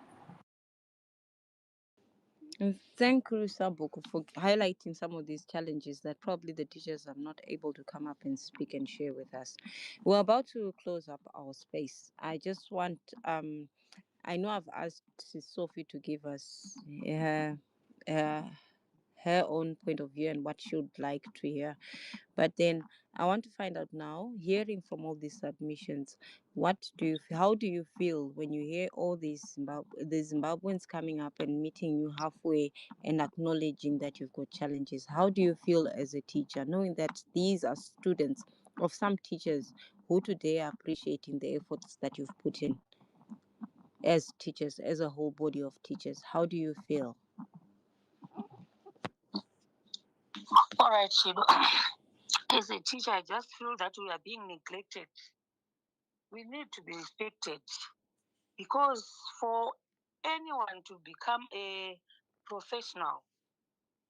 Thank you, Sabuku, for highlighting some of these challenges that probably the teachers are not able to come up and speak and share with us. We're about to close up our space. I just want, I know I've asked Sophie to give us uh, her own point of view and what she would like to hear. But then I want to find out now, hearing from all these submissions, how do you feel when you hear all these the Zimbabweans coming up and meeting you halfway and acknowledging that you've got challenges? How do you feel as a teacher, knowing that these are students of some teachers who today are appreciating the efforts that you've put in as teachers, as a whole body of teachers? How do you feel? All right, Shiba. As a teacher, I just feel that we are being neglected. We need to be respected because for anyone to become a professional,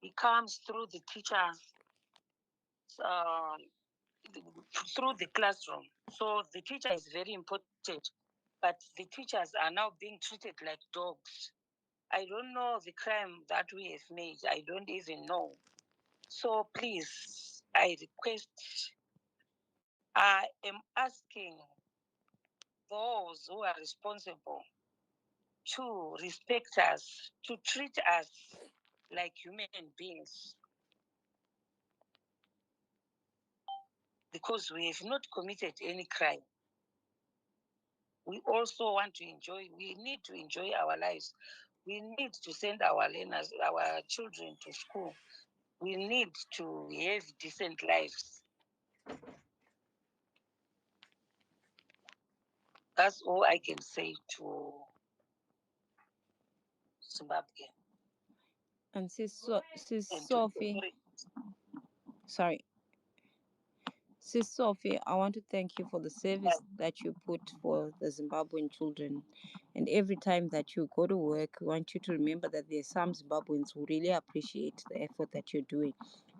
it comes through the teacher's through the classroom. So the teacher is very important, but the teachers are now being treated like dogs. I don't know the crime that we have made. I don't even know. So please, I request, I am asking those who are responsible to respect us, to treat us like human beings, because we have not committed any crime. We also want to enjoy, we need to enjoy our lives. We need to send our learners, our children to school. We need to have decent lives. That's all I can say to Zimbabwe. And Sis Sophie, sorry, Sis Sophie, I want to thank you for the service that you put for the Zimbabwean children. And every time that you go to work, we want you to remember that there's some Zimbabweans who really appreciate the effort that you're doing.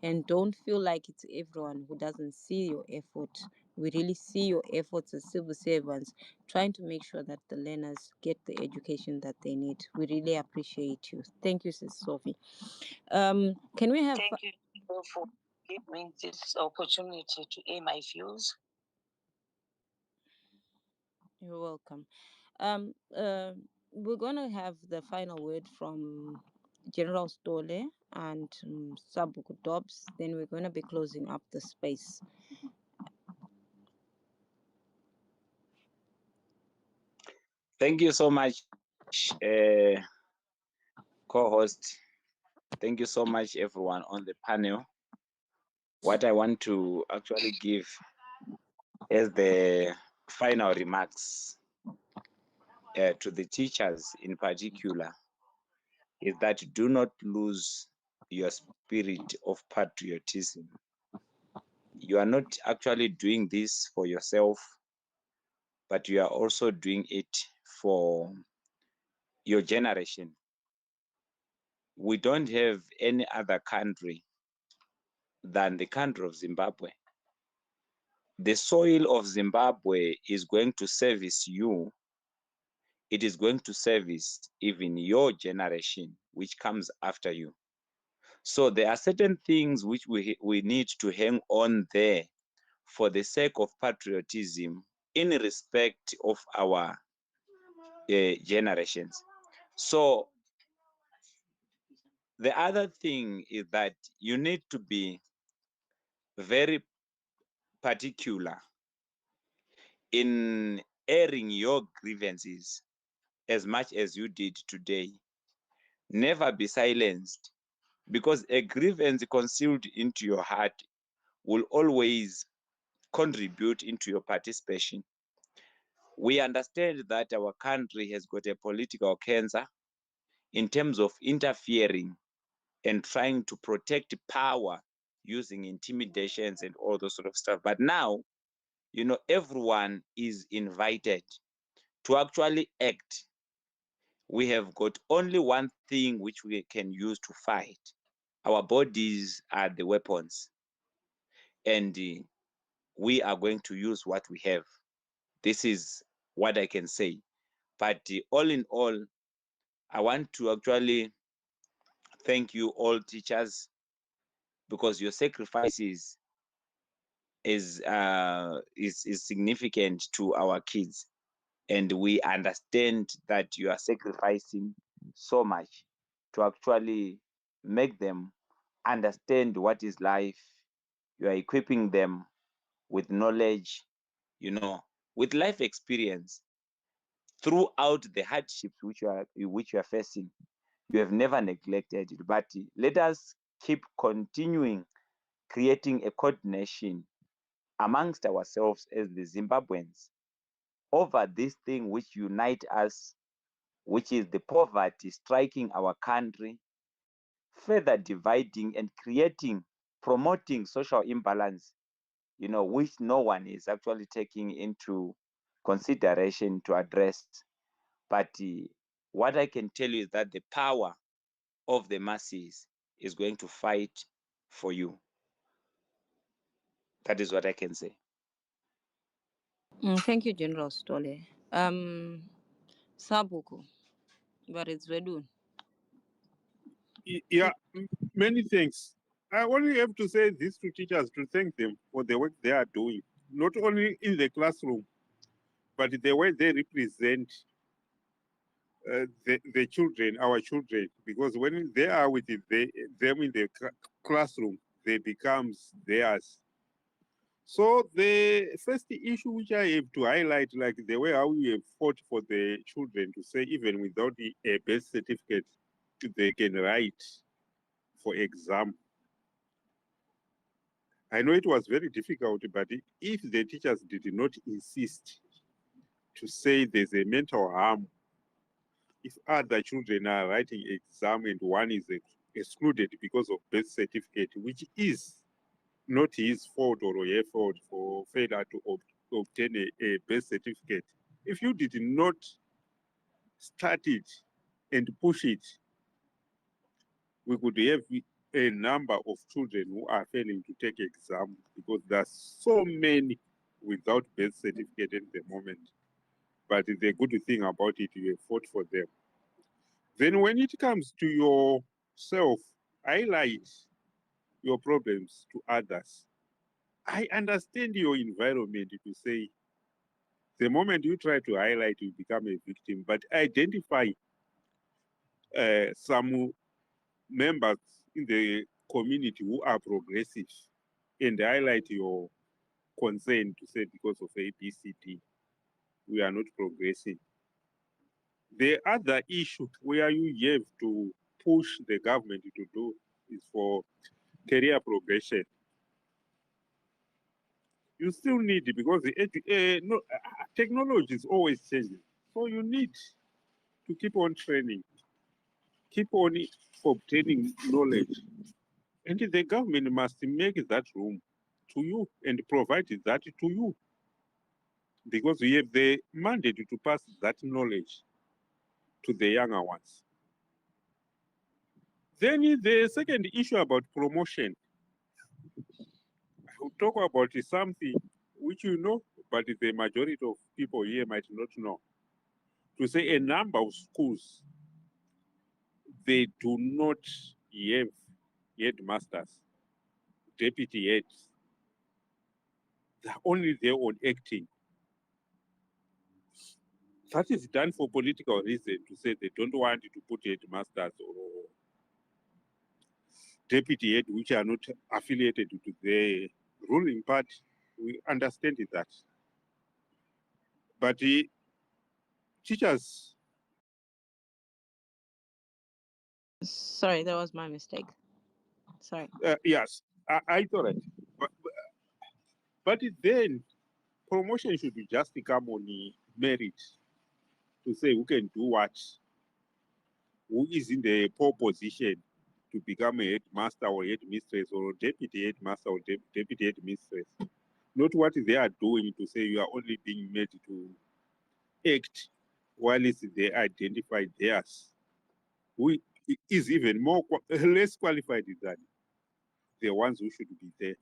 And don't feel like it's everyone who doesn't see your effort. We really see your efforts as civil servants, trying to make sure that the learners get the education that they need. We really appreciate you. Thank you, Sis Sophie. Can we have... Thank you for giving this opportunity to air my views. You're welcome. We're going to have the final word from General Stole and Sabuku Dobbs. Then we're going to be closing up the space. Thank you so much, co-host. Thank you so much, everyone on the panel. What I want to actually give as the final remarks to the teachers in particular is that do not lose your spirit of patriotism. You are not actually doing this for yourself, but you are also doing it for your generation. We don't have any other country than the country of Zimbabwe. The soil of Zimbabwe is going to service you. It is going to service even your generation, which comes after you. So there are certain things which we need to hang on there for the sake of patriotism in respect of our generations. So the other thing is that you need to be very particular in airing your grievances as much as you did today. Never be silenced, because a grievance concealed into your heart will always contribute into your participation. We understand that our country has got a political cancer in terms of interfering and trying to protect power using intimidations and all those sort of stuff. But now, everyone is invited to actually act. We have got only one thing which we can use to fight. Our bodies are the weapons, and we are going to use what we have. This is what I can say. But all in all, I want to actually thank you all teachers, because your sacrifices is significant to our kids, and we understand that you are sacrificing so much to actually make them understand what is life. You are equipping them with knowledge, with life experience throughout the hardships which you are facing. You have never neglected it, but let us keep continuing creating a coordination amongst ourselves as the Zimbabweans over this thing which unite us, which is the poverty striking our country, further dividing and promoting social imbalance, which no one is actually taking into consideration to address. But what I can tell you is that the power of the masses is going to fight for you. That is what I can say. Thank you, General Stole. Sabuku, but it's Wedun. Yeah, many thanks. I only have to say this to teachers to thank them for the work they are doing, not only in the classroom, but the way they represent the children, our children, because when they are with them in the classroom, they becomes theirs. So the first issue which I have to highlight, like the way how we have fought for the children to say even without a birth certificate, they can write for exam. I know it was very difficult, but if the teachers did not insist to say there's a mental harm, if other children are writing exam and one is excluded because of birth certificate, which is not his fault or her fault for failure to obtain a birth certificate. If you did not start it and push it, we could have a number of children who are failing to take exam because there's so many without birth certificate at the moment. But the good thing about it, you have fought for them. Then when it comes to yourself, highlight your problems to others. I understand your environment to say the moment you try to highlight, you become a victim, but identify some members in the community who are progressive and highlight your concern to say because of ABCD, we are not progressing. The other issue where you have to push the government to do is for career progression. You still need, because technology is always changing. So you need to keep on training, keep on obtaining knowledge. And the government must make that room to you and provide that to you, because we have the mandate to pass that knowledge to the younger ones. Then the second issue about promotion. I will talk about something which you know, but the majority of people here might not know. To say a number of schools, they do not have headmasters, deputy heads. They're only there on acting. That is done for political reason, to say they don't want to put headmasters or deputy head which are not affiliated to the ruling party. We understand that. But the teachers. Sorry, that was my mistake. Sorry. Yes, I thought it. But then promotion should just come on the merit to say who can do what, who is in the pole position to become a headmaster or headmistress or deputy headmaster or deputy headmistress. Not what they are doing to say you are only being made to act while they identify theirs, who is even more less qualified than the ones who should be there.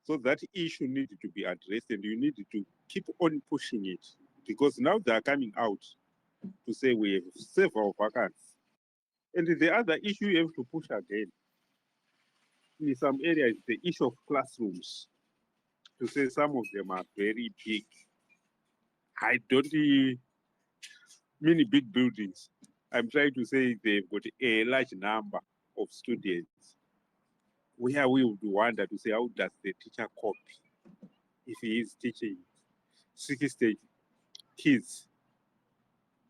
So that issue needed to be addressed, and you need to keep on pushing it, because now they are coming out to say we have several vacancies. And the other issue you have to push again in some areas, the issue of classrooms, to say some of them are very big. I don't mean big buildings. I'm trying to say they've got a large number of students, where we would wonder to say, how does the teacher cope if he is teaching 60 kids?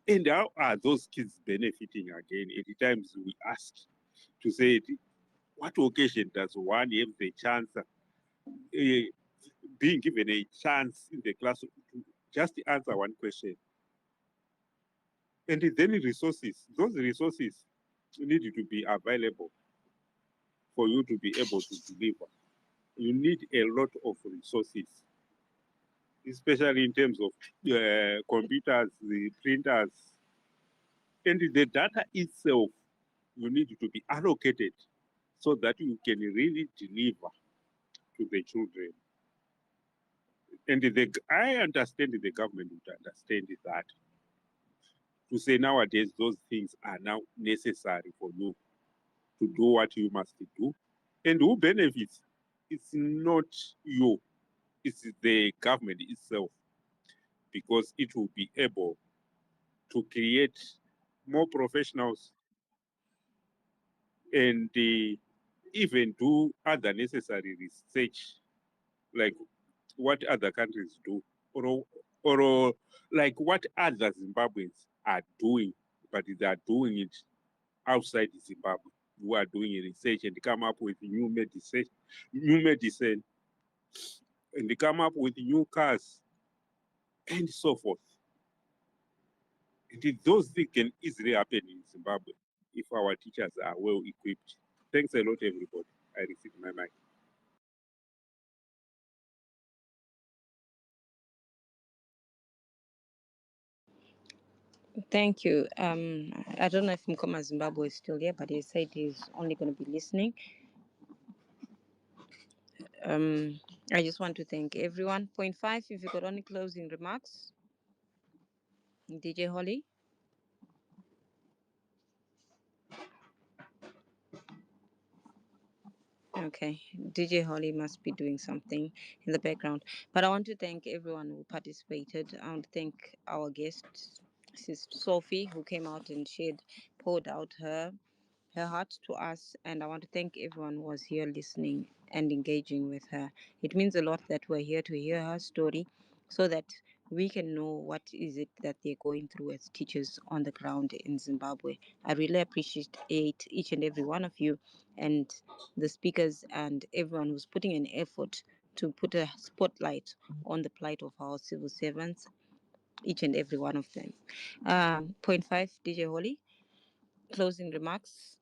And how are those kids benefiting again? At times we ask to say, what occasion does one have the chance, being given a chance in the class to just answer one question? And then resources, those resources need to be available for you to be able to deliver. You need a lot of resources, especially in terms of computers, the printers, and the data itself. You need to be allocated so that you can really deliver to the children. And I understand the government would understand that. To say nowadays those things are now necessary for you to do what you must do. And who benefits? It's not you, it's the government itself, because it will be able to create more professionals and even do other necessary research, like what other countries do, or like what other Zimbabweans are doing, but they are doing it outside Zimbabwe, who are doing research and come up with new medicine, and they come up with new cars and so forth. Those things can easily happen in Zimbabwe if our teachers are well equipped. Thanks a lot, everybody. I received my mic. Thank you. I don't know if Mkoma Zimbabwe is still here, but he said he's only going to be listening. I just want to thank everyone. Point 5, if you got any closing remarks. DJ Holly. Okay, DJ Holly must be doing something in the background. But I want to thank everyone who participated. I want to thank our guest, Sister Sophie, who came out and poured out her heart to us. And I want to thank everyone who was here listening and engaging with her. It means a lot that we're here to hear her story so that we can know what is it that they're going through as teachers on the ground in Zimbabwe. I really appreciate each and every one of you and the speakers and everyone who's putting an effort to put a spotlight on the plight of our civil servants, each and every one of them. Point 5, DJ Holly, closing remarks.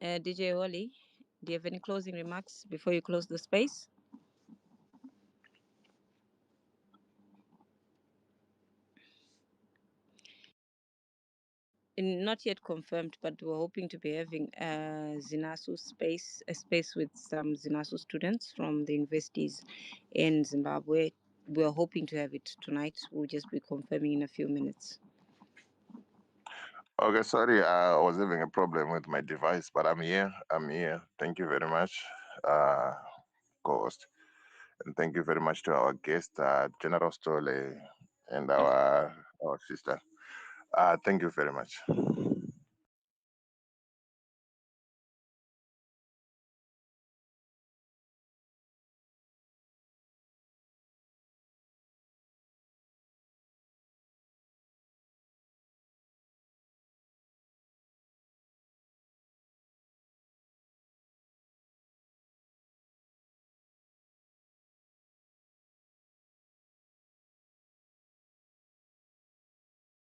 DJ Holly, do you have any closing remarks before you close the space? Not yet confirmed, but we're hoping to be having a space with some ZINASU students from the universities in Zimbabwe. We're hoping to have it tonight. We'll just be confirming in a few minutes. Okay, sorry, I was having a problem with my device, but I'm here. Thank you very much, co-host. And thank you very much to our guest, General Stole, and our sister. Thank you very much.